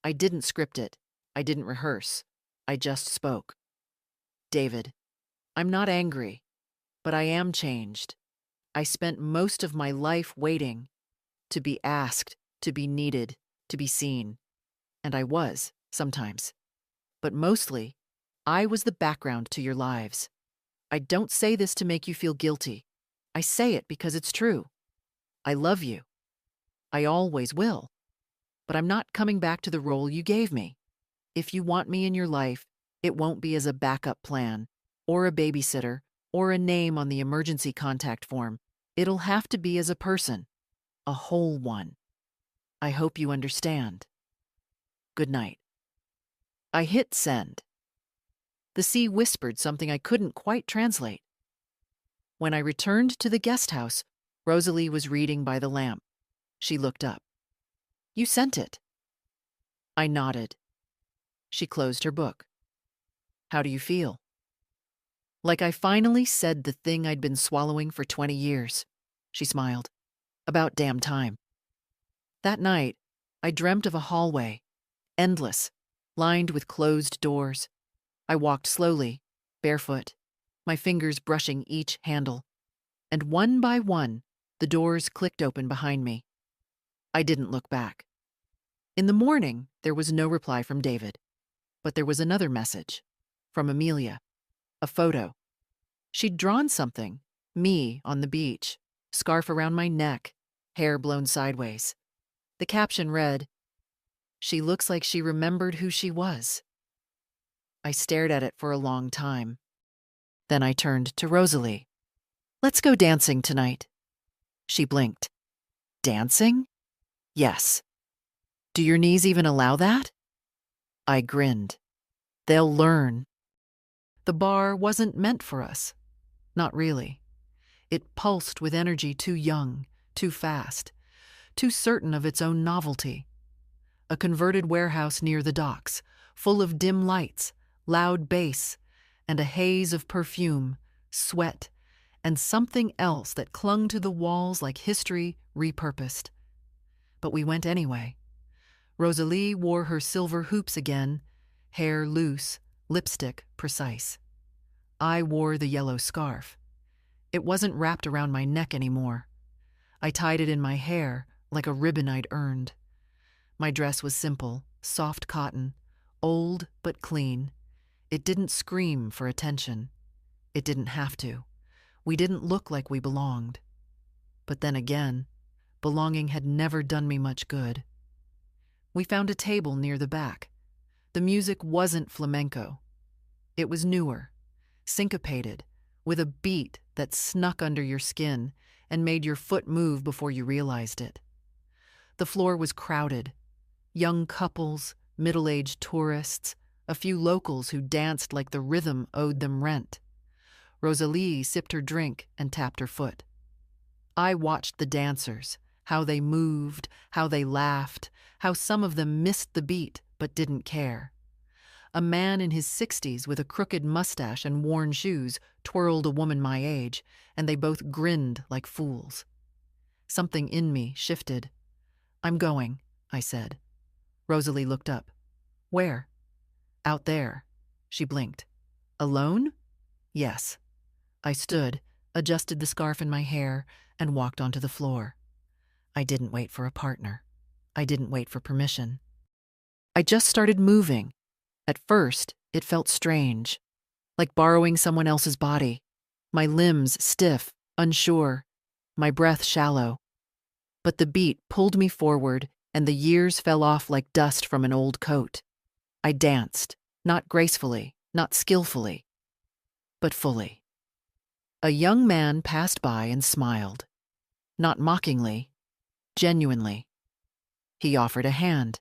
I didn't script it. I didn't rehearse. I just spoke. "David, I'm not angry, but I am changed. I spent most of my life waiting to be asked, to be needed, to be seen. And I was, sometimes. But mostly, I was the background to your lives. I don't say this to make you feel guilty. I say it because it's true. I love you. I always will. But I'm not coming back to the role you gave me. If you want me in your life, it won't be as a backup plan, or a babysitter, or a name on the emergency contact form. It'll have to be as a person, a whole one. I hope you understand. Good night." I hit send. The sea whispered something I couldn't quite translate. When I returned to the guest house, Rosalie was reading by the lamp. She looked up. "You sent it." I nodded. She closed her book. "How do you feel?" "Like I finally said the thing I'd been swallowing for 20 years. She smiled. "About damn time." That night, I dreamt of a hallway, endless, lined with closed doors. I walked slowly, barefoot, my fingers brushing each handle. And one by one, the doors clicked open behind me. I didn't look back. In the morning, there was no reply from David, but there was another message from Amelia, a photo. She'd drawn something, me on the beach, scarf around my neck, hair blown sideways. The caption read, "She looks like she remembered who she was." I stared at it for a long time. Then I turned to Rosalie. "Let's go dancing tonight." She blinked. "Dancing?" "Yes." "Do your knees even allow that?" I grinned. "They'll learn." The bar wasn't meant for us. Not really. It pulsed with energy too young, too fast, too certain of its own novelty. A converted warehouse near the docks, full of dim lights, loud bass, and a haze of perfume, sweat, and something else that clung to the walls like history repurposed. But we went anyway. Rosalie wore her silver hoops again, hair loose, lipstick precise. I wore the yellow scarf. It wasn't wrapped around my neck anymore. I tied it in my hair like a ribbon I'd earned. My dress was simple, soft cotton, old but clean. It didn't scream for attention. It didn't have to. We didn't look like we belonged. But then again, belonging had never done me much good. We found a table near the back. The music wasn't flamenco. It was newer, syncopated, with a beat that snuck under your skin and made your foot move before you realized it. The floor was crowded. Young couples, middle-aged tourists, a few locals who danced like the rhythm owed them rent. Rosalie sipped her drink and tapped her foot. I watched the dancers, how they moved, how they laughed, how some of them missed the beat but didn't care. A man in his 60s with a crooked mustache and worn shoes twirled a woman my age, and they both grinned like fools. Something in me shifted. "I'm going," I said. Rosalie looked up. "Where?" "Out there." She blinked. "Alone?" "Yes." I stood, adjusted the scarf in my hair, and walked onto the floor. I didn't wait for a partner. I didn't wait for permission. I just started moving. At first, it felt strange, like borrowing someone else's body. My limbs stiff, unsure, my breath shallow. But the beat pulled me forward, and the years fell off like dust from an old coat. I danced, not gracefully, not skillfully, but fully. A young man passed by and smiled. Not mockingly, genuinely. He offered a hand.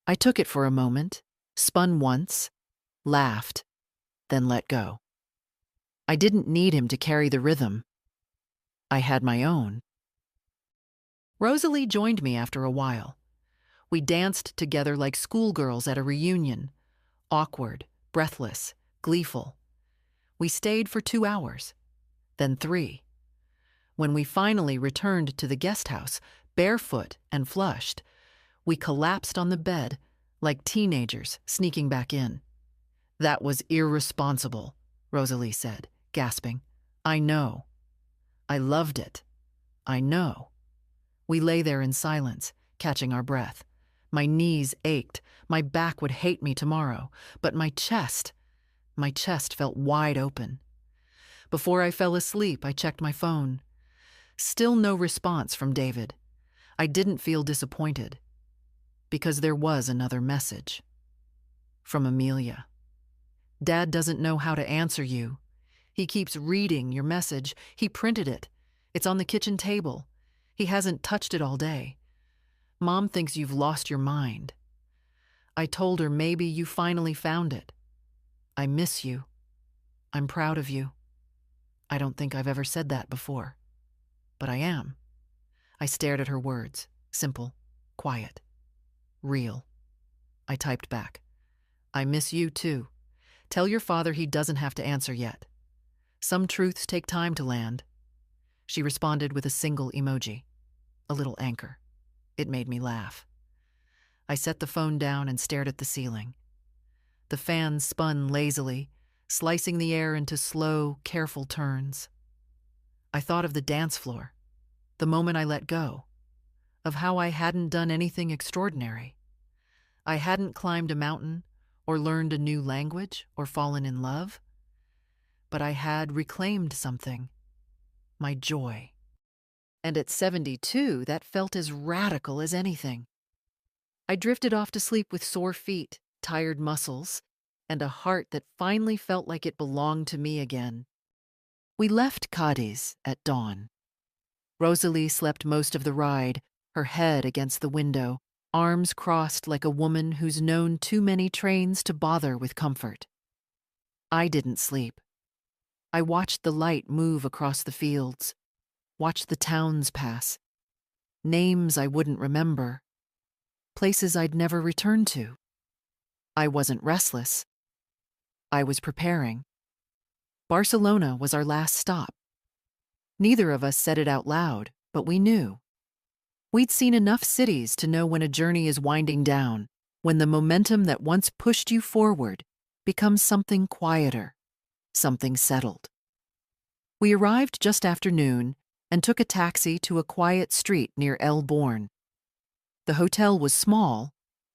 I took it for a moment, spun once, laughed, then let go. I didn't need him to carry the rhythm. I had my own. Rosalie joined me after a while. We danced together like schoolgirls at a reunion, awkward, breathless, gleeful. We stayed for 2 hours, then 3. When we finally returned to the guest house, barefoot and flushed, we collapsed on the bed like teenagers sneaking back in. "That was irresponsible," Rosalie said, gasping. "I know. I loved it. I know." We lay there in silence, catching our breath. My knees ached, my back would hate me tomorrow, but my chest felt wide open. Before I fell asleep, I checked my phone. Still no response from David. I didn't feel disappointed, because there was another message. From Amelia. "Dad doesn't know how to answer you. He keeps reading your message. He printed it. It's on the kitchen table. He hasn't touched it all day. Mom thinks you've lost your mind. I told her maybe you finally found it. I miss you. I'm proud of you." I don't think I've ever said that before, but I am. I stared at her words, simple, quiet, real. I typed back, "I miss you too. Tell your father he doesn't have to answer yet. Some truths take time to land." She responded with a single emoji, a little anchor. It made me laugh. I set the phone down and stared at the ceiling. The fan spun lazily, slicing the air into slow, careful turns. I thought of the dance floor, the moment I let go. of how I hadn't done anything extraordinary. I hadn't climbed a mountain or learned a new language or fallen in love, but I had reclaimed something, my joy. And at 72, that felt as radical as anything. I drifted off to sleep with sore feet, tired muscles, and a heart that finally felt like it belonged to me again. We left Cadiz at dawn. Rosalie slept most of the ride, her head against the window, arms crossed like a woman who's known too many trains to bother with comfort. I didn't sleep. I watched the light move across the fields, watched the towns pass, names I wouldn't remember, places I'd never return to. I wasn't restless. I was preparing. Barcelona was our last stop. Neither of us said it out loud, but we knew. We'd seen enough cities to know when a journey is winding down, when the momentum that once pushed you forward becomes something quieter, something settled. We arrived just after noon and took a taxi to a quiet street near El Born. The hotel was small,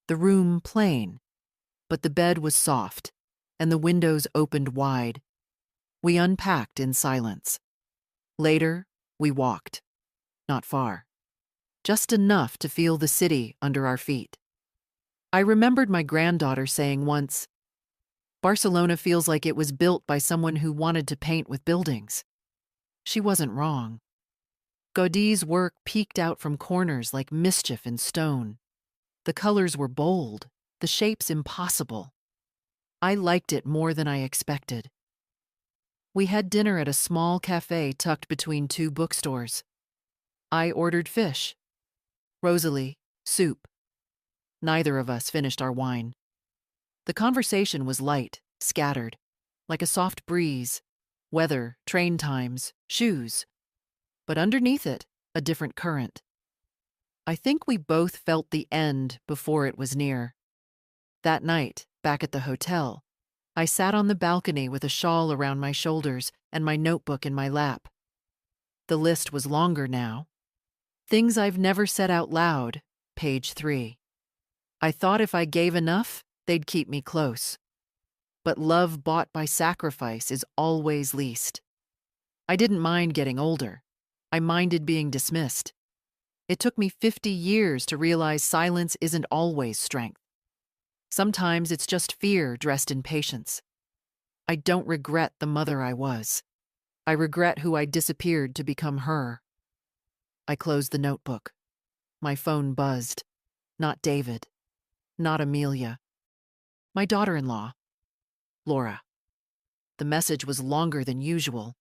the room plain, but the bed was soft and the windows opened wide. We unpacked in silence. Later, we walked. Not far. Just enough to feel the city under our feet. I remembered my granddaughter saying once, "Barcelona feels like it was built by someone who wanted to paint with buildings." She wasn't wrong. Gaudí's work peeked out from corners like mischief in stone. The colors were bold, the shapes impossible. I liked it more than I expected. We had dinner at a small cafe tucked between two bookstores. I ordered fish. Rosalie, soup. Neither of us finished our wine. The conversation was light, scattered, like a soft breeze, weather, train times, shoes. But underneath it, a different current. I think we both felt the end before it was near. That night, back at the hotel, I sat on the balcony with a shawl around my shoulders and my notebook in my lap. The list was longer now. Things I've never said out loud, page 3. I thought if I gave enough, they'd keep me close. But love bought by sacrifice is always least. I didn't mind getting older. I minded being dismissed. It took me 50 years to realize silence isn't always strength. Sometimes it's just fear dressed in patience. I don't regret the mother I was. I regret who I disappeared to become her. I closed the notebook. My phone buzzed. Not David. Not Amelia. My daughter-in-law, Laura. The message was longer than usual.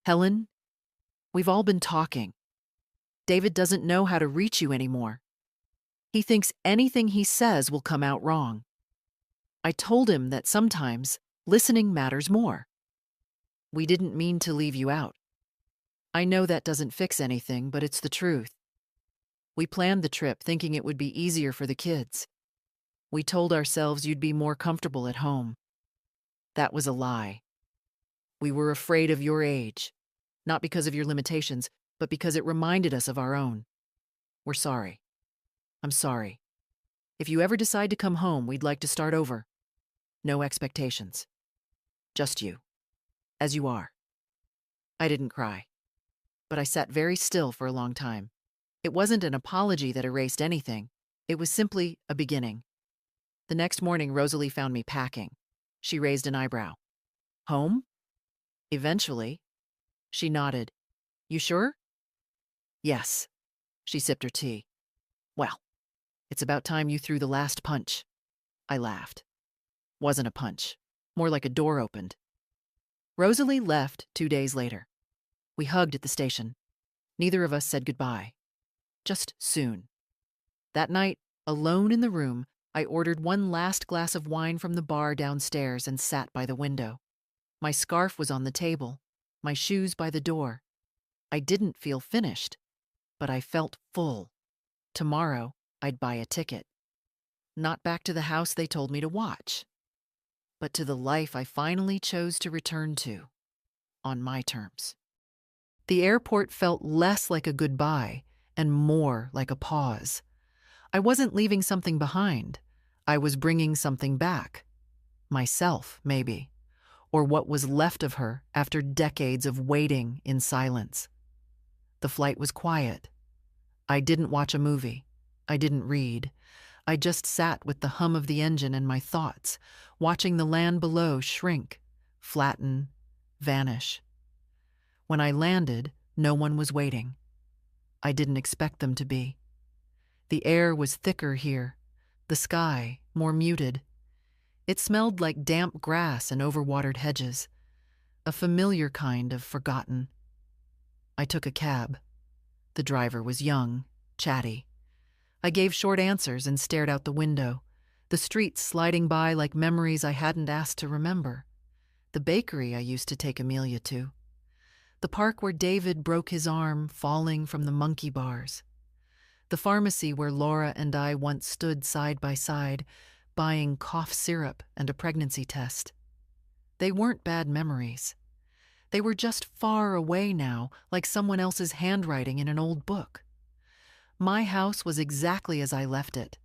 "Helen, we've all been talking. David doesn't know how to reach you anymore. He thinks anything he says will come out wrong. I told him that sometimes listening matters more. We didn't mean to leave you out. I know that doesn't fix anything, but it's the truth. We planned the trip thinking it would be easier for the kids. We told ourselves you'd be more comfortable at home. That was a lie. We were afraid of your age, not because of your limitations, but because it reminded us of our own. We're sorry. I'm sorry. If you ever decide to come home, we'd like to start over. No expectations. Just you. As you are." I didn't cry, but I sat very still for a long time. It wasn't an apology that erased anything. It was simply a beginning. The next morning, Rosalie found me packing. She raised an eyebrow. "Home?" "Eventually." She nodded. "You sure?" "Yes." She sipped her tea. "Well, it's about time you threw the last punch." I laughed. Wasn't a punch. More like a door opened. Rosalie left 2 days later. We hugged at the station. Neither of us said goodbye. Just soon. That night, alone in the room, I ordered one last glass of wine from the bar downstairs and sat by the window. My scarf was on the table, my shoes by the door. I didn't feel finished, but I felt full. Tomorrow, I'd buy a ticket. Not back to the house they told me to watch, but to the life I finally chose to return to, on my terms. The airport felt less like a goodbye and more like a pause. I wasn't leaving something behind. I was bringing something back. Myself, maybe, or what was left of her after decades of waiting in silence. The flight was quiet. I didn't watch a movie. I didn't read. I just sat with the hum of the engine and my thoughts, watching the land below shrink, flatten, vanish. When I landed, no one was waiting. I didn't expect them to be. The air was thicker here, the sky more muted. It smelled like damp grass and overwatered hedges, a familiar kind of forgotten. I took a cab. The driver was young, chatty. I gave short answers and stared out the window, the streets sliding by like memories I hadn't asked to remember. The bakery I used to take Amelia to. The park where David broke his arm falling from the monkey bars. The pharmacy where Laura and I once stood side by side, buying cough syrup and a pregnancy test. They weren't bad memories. They were just far away now, like someone else's handwriting in an old book. My house was exactly as I left it.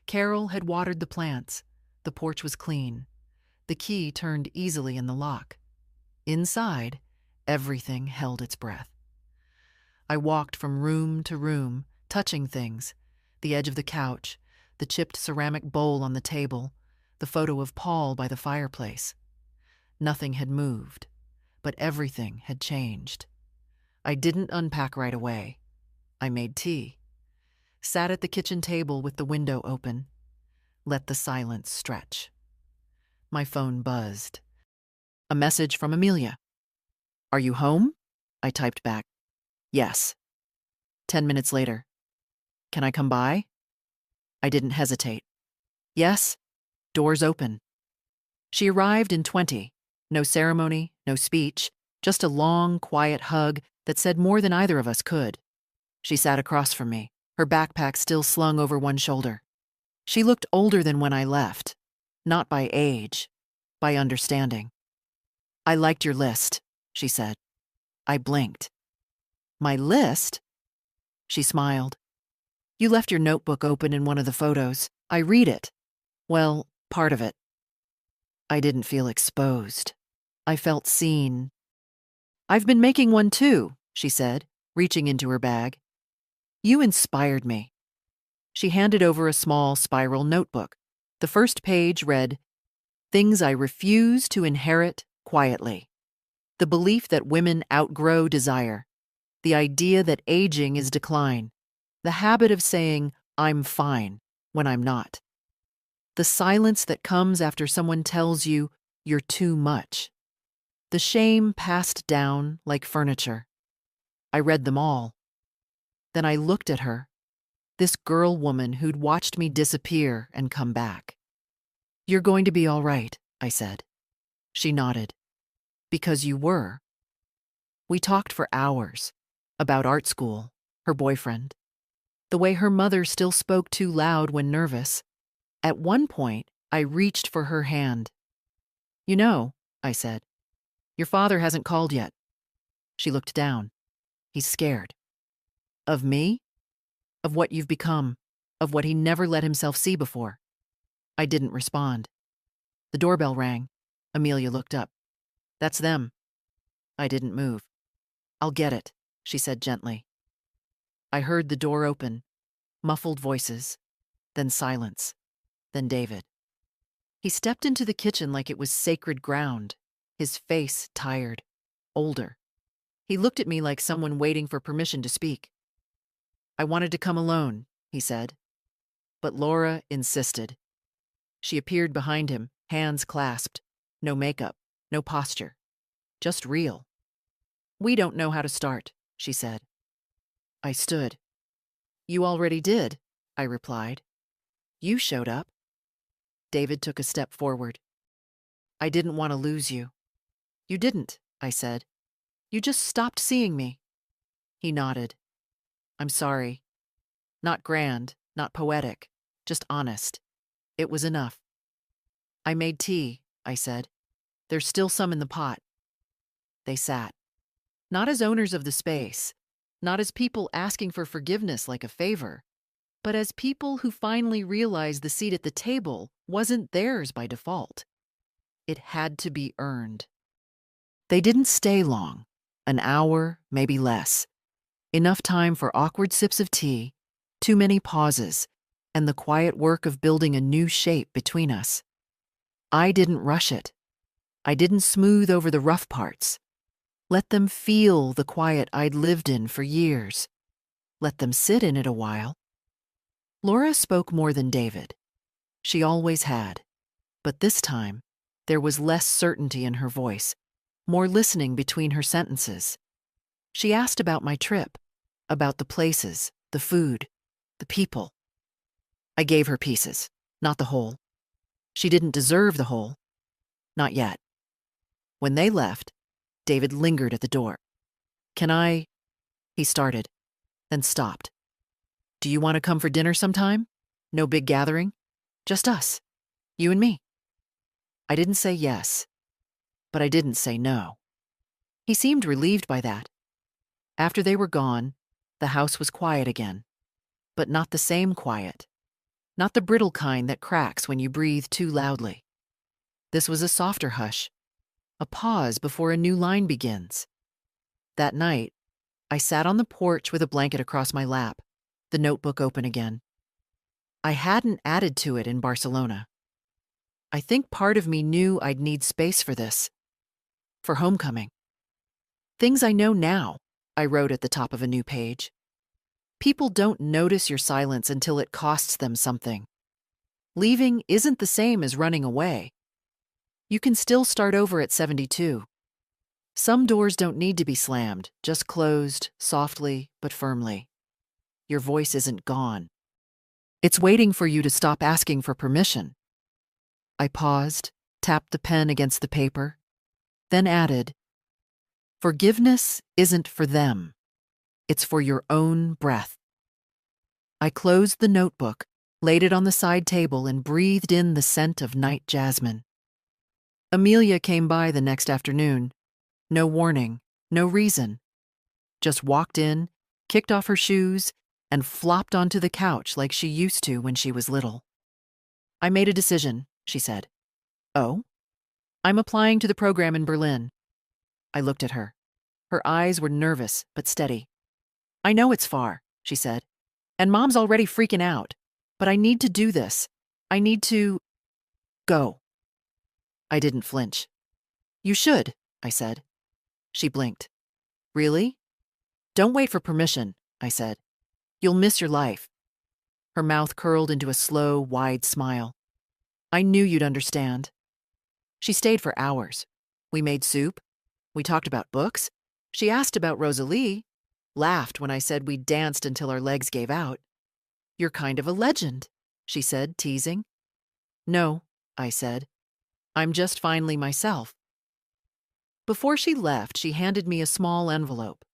Carol had watered the plants. The porch was clean. The key turned easily in the lock. Inside, everything held its breath. I walked from room to room, touching things, the edge of the couch, the chipped ceramic bowl on the table, the photo of Paul by the fireplace. Nothing had moved, but everything had changed. I didn't unpack right away. I made tea, sat at the kitchen table with the window open, let the silence stretch. My phone buzzed. A message from Amelia. "Are you home?" I typed back. "Yes." 10 minutes later. "Can I come by?" I didn't hesitate. "Yes." Doors open. She arrived in 20. No ceremony, no speech, just a long, quiet hug that said more than either of us could. She sat across from me, her backpack still slung over one shoulder. She looked older than when I left, not by age, by understanding. "I liked your list," she said. I blinked. "My list?" She smiled. "You left your notebook open in one of the photos. I read it. Well, part of it." I didn't feel exposed. I felt seen. "I've been making one too," she said, reaching into her bag. "You inspired me." She handed over a small spiral notebook. The first page read, "Things I refuse to inherit quietly. The belief that women outgrow desire. The idea that aging is decline. The habit of saying, 'I'm fine,' when I'm not. The silence that comes after someone tells you you're too much. The shame passed down like furniture." I read them all. Then I looked at her, this girl woman who'd watched me disappear and come back. "You're going to be all right," I said. She nodded. "Because you were." We talked for hours about art school, her boyfriend, the way her mother still spoke too loud when nervous. At one point, I reached for her hand. "You know," I said, "your father hasn't called yet." She looked down. "He's scared." "Of me?" "Of what you've become, of what he never let himself see before." I didn't respond. The doorbell rang. Amelia looked up. "That's them." I didn't move. "I'll get it," she said gently. I heard the door open, muffled voices, then silence, then David. He stepped into the kitchen like it was sacred ground, his face tired, older. He looked at me like someone waiting for permission to speak. "I wanted to come alone," he said. But Laura insisted. She appeared behind him, hands clasped. No makeup, no posture. Just real. "We don't know how to start," she said. I stood. "You already did," I replied. "You showed up." David took a step forward. "I didn't want to lose you." "You didn't," I said. "You just stopped seeing me." He nodded. "I'm sorry. Not grand, not poetic, just honest. It was enough." "I made tea," I said. "There's still some in the pot." They sat. Not as owners of the space, not as people asking for forgiveness like a favor, but as people who finally realized the seat at the table wasn't theirs by default. It had to be earned. They didn't stay long, an hour, maybe less. Enough time for awkward sips of tea, too many pauses, and the quiet work of building a new shape between us. I didn't rush it. I didn't smooth over the rough parts. Let them feel the quiet I'd lived in for years. Let them sit in it a while. Laura spoke more than David. She always had. But this time, there was less certainty in her voice, more listening between her sentences. She asked about my trip, about the places, the food, the people. I gave her pieces, not the whole. She didn't deserve the whole. Not yet. When they left, David lingered at the door. "Can I?" he started, then stopped. "Do you want to come for dinner sometime? No big gathering. Just us. You and me." I didn't say yes, but I didn't say no. He seemed relieved by that. After they were gone, the house was quiet again. But not the same quiet. Not the brittle kind that cracks when you breathe too loudly. This was a softer hush, a pause before a new line begins. That night, I sat on the porch with a blanket across my lap, the notebook open again. I hadn't added to it in Barcelona. I think part of me knew I'd need space for this, for homecoming. Things I know now, I wrote at the top of a new page. People don't notice your silence until it costs them something. Leaving isn't the same as running away. You can still start over at 72. Some doors don't need to be slammed, just closed, softly but firmly. Your voice isn't gone. It's waiting for you to stop asking for permission. I paused, tapped the pen against the paper, then added, "Forgiveness isn't for them. It's for your own breath." I closed the notebook, laid it on the side table, and breathed in the scent of night jasmine. Amelia came by the next afternoon. No warning, no reason. Just walked in, kicked off her shoes, and flopped onto the couch like she used to when she was little. "I made a decision," she said. "Oh?" "I'm applying to the program in Berlin." I looked at her. Her eyes were nervous but steady. "I know it's far," she said, "and Mom's already freaking out. But I need to do this. I need to go." I didn't flinch. "You should," I said. She blinked. "Really?" "Don't wait for permission," I said. "You'll miss your life." Her mouth curled into a slow, wide smile. "I knew you'd understand." She stayed for hours. We made soup. We talked about books. She asked about Rosalie, laughed when I said we'd danced until our legs gave out. "You're kind of a legend," she said, teasing. "No," I said. "I'm just finally myself." Before she left, she handed me a small envelope.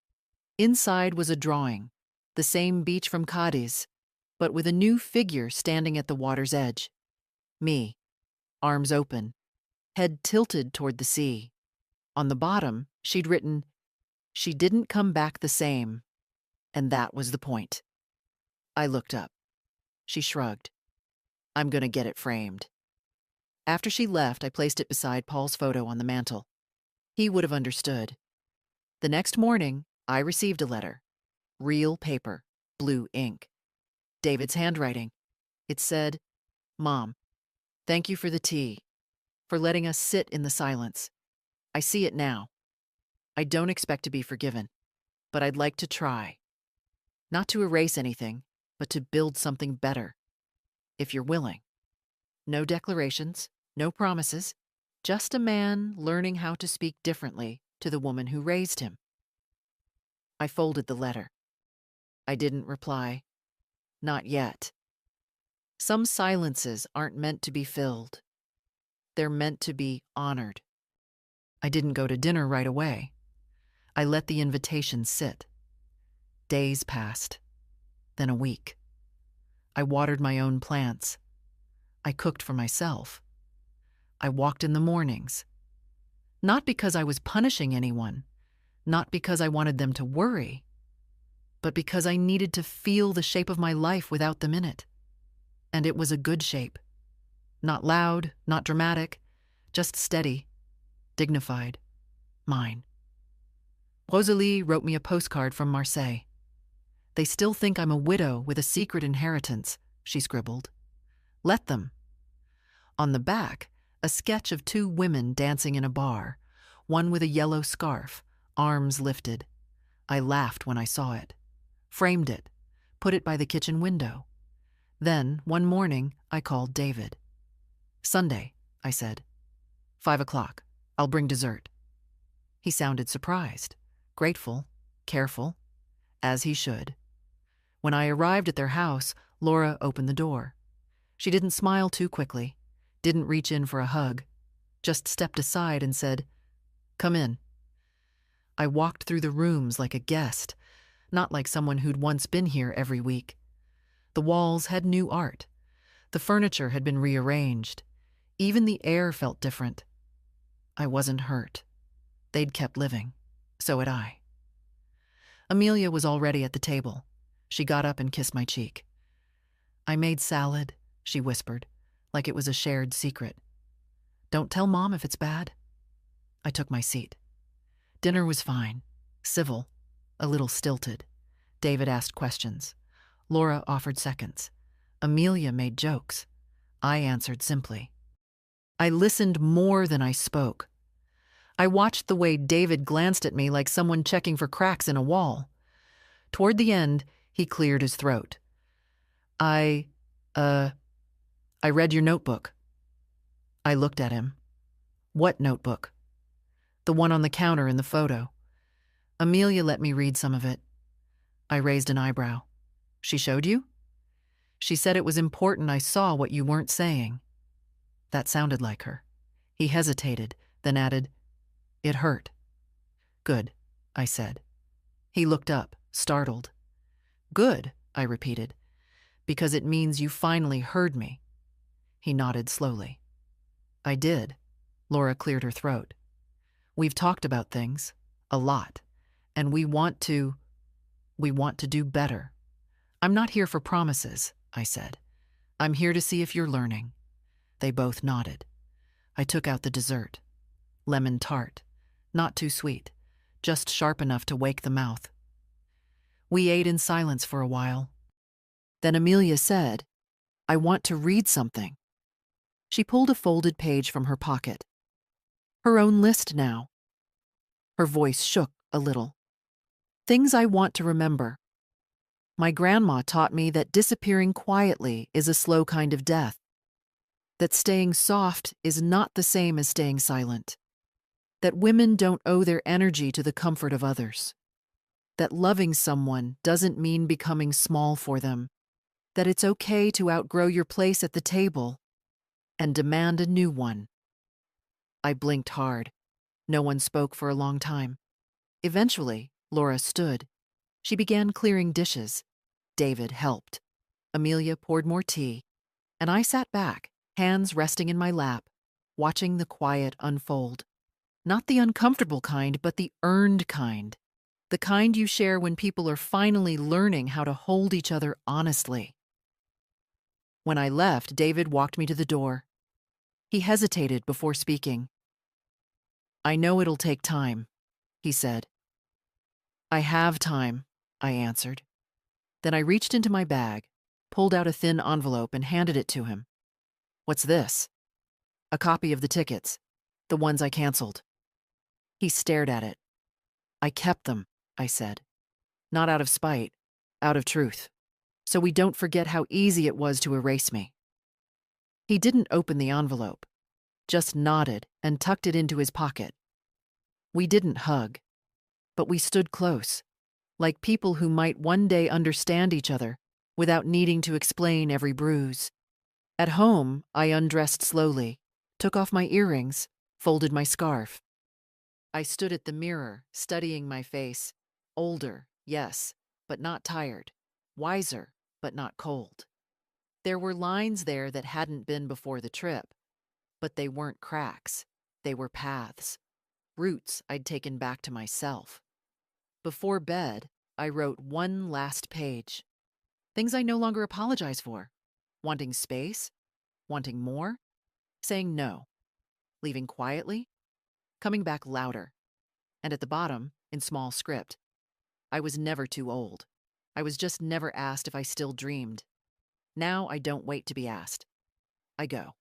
Inside was a drawing, the same beach from Cadiz, but with a new figure standing at the water's edge. Me, arms open, head tilted toward the sea. On the bottom, she'd written, "She didn't come back the same," and that was the point. I looked up. She shrugged. "I'm gonna get it framed." After she left, I placed it beside Paul's photo on the mantel. He would have understood. The next morning, I received a letter. Real paper, blue ink. David's handwriting. It said, "Mom, thank you for the tea, for letting us sit in the silence. I see it now. I don't expect to be forgiven, but I'd like to try. Not to erase anything, but to build something better. If you're willing. No declarations, no promises, just a man learning how to speak differently to the woman who raised him." I folded the letter. I didn't reply. Not yet. Some silences aren't meant to be filled. They're meant to be honored. I didn't go to dinner right away. I let the invitation sit. Days passed, then a week. I watered my own plants. I cooked for myself. I walked in the mornings. Not because I was punishing anyone, not because I wanted them to worry, but because I needed to feel the shape of my life without them in it. And it was a good shape. Not loud, not dramatic, just steady, dignified, mine. Rosalie wrote me a postcard from Marseille. "They still think I'm a widow with a secret inheritance," she scribbled. "Let them." On the back, a sketch of two women dancing in a bar, one with a yellow scarf, arms lifted. I laughed when I saw it. Framed it, put it by the kitchen window. Then, one morning, I called David. "Sunday," I said. 5 o'clock. I'll bring dessert." He sounded surprised, grateful, careful, as he should. When I arrived at their house, Laura opened the door. She didn't smile too quickly, didn't reach in for a hug, just stepped aside and said, "Come in." I walked through the rooms like a guest, not like someone who'd once been here every week. The walls had new art. The furniture had been rearranged. Even the air felt different. I wasn't hurt. They'd kept living. So had I. Amelia was already at the table. She got up and kissed my cheek. "I made salad," she whispered, like it was a shared secret. "Don't tell Mom if it's bad." I took my seat. Dinner was fine, civil, a little stilted. David asked questions. Laura offered seconds. Amelia made jokes. I answered simply. I listened more than I spoke. I watched the way David glanced at me like someone checking for cracks in a wall. Toward the end, he cleared his throat. I read your notebook." I looked at him. "What notebook?" "The one on the counter in the photo. Amelia let me read some of it." I raised an eyebrow. "She showed you?" "She said it was important I saw what you weren't saying." That sounded like her. He hesitated, then added, "It hurt." "Good," I said. He looked up, startled. "Good," I repeated, "because it means you finally heard me." He nodded slowly. "I did." Laura cleared her throat. "We've talked about things, a lot, and we want to do better. I'm not here for promises," I said. "I'm here to see if you're learning." They both nodded. I took out the dessert. Lemon tart. Not too sweet, just sharp enough to wake the mouth. We ate in silence for a while. Then Amelia said, "I want to read something." She pulled a folded page from her pocket. Her own list now. Her voice shook a little. "Things I want to remember. My grandma taught me that disappearing quietly is a slow kind of death. That staying soft is not the same as staying silent. That women don't owe their energy to the comfort of others. That loving someone doesn't mean becoming small for them. That it's okay to outgrow your place at the table and demand a new one." I blinked hard. No one spoke for a long time. Eventually, Laura stood. She began clearing dishes. David helped. Amelia poured more tea, and I sat back, hands resting in my lap, watching the quiet unfold. Not the uncomfortable kind, but the earned kind. The kind you share when people are finally learning how to hold each other honestly. When I left, David walked me to the door. He hesitated before speaking. "I know it'll take time," he said. "I have time," I answered. Then I reached into my bag, pulled out a thin envelope and handed it to him. "What's this?" "A copy of the tickets, the ones I canceled." He stared at it. "I kept them," I said. "Not out of spite, out of truth. So we don't forget how easy it was to erase me." He didn't open the envelope, just nodded and tucked it into his pocket. We didn't hug, but we stood close, like people who might one day understand each other without needing to explain every bruise. At home, I undressed slowly, took off my earrings, folded my scarf. I stood at the mirror, studying my face. Older, yes, but not tired. Wiser, but not cold. There were lines there that hadn't been before the trip, but they weren't cracks. They were paths, routes I'd taken back to myself. Before bed, I wrote one last page. Things I no longer apologize for. Wanting space, wanting more, saying no, leaving quietly, coming back louder. And at the bottom, in small script, I was never too old. I was just never asked if I still dreamed. Now I don't wait to be asked. I go.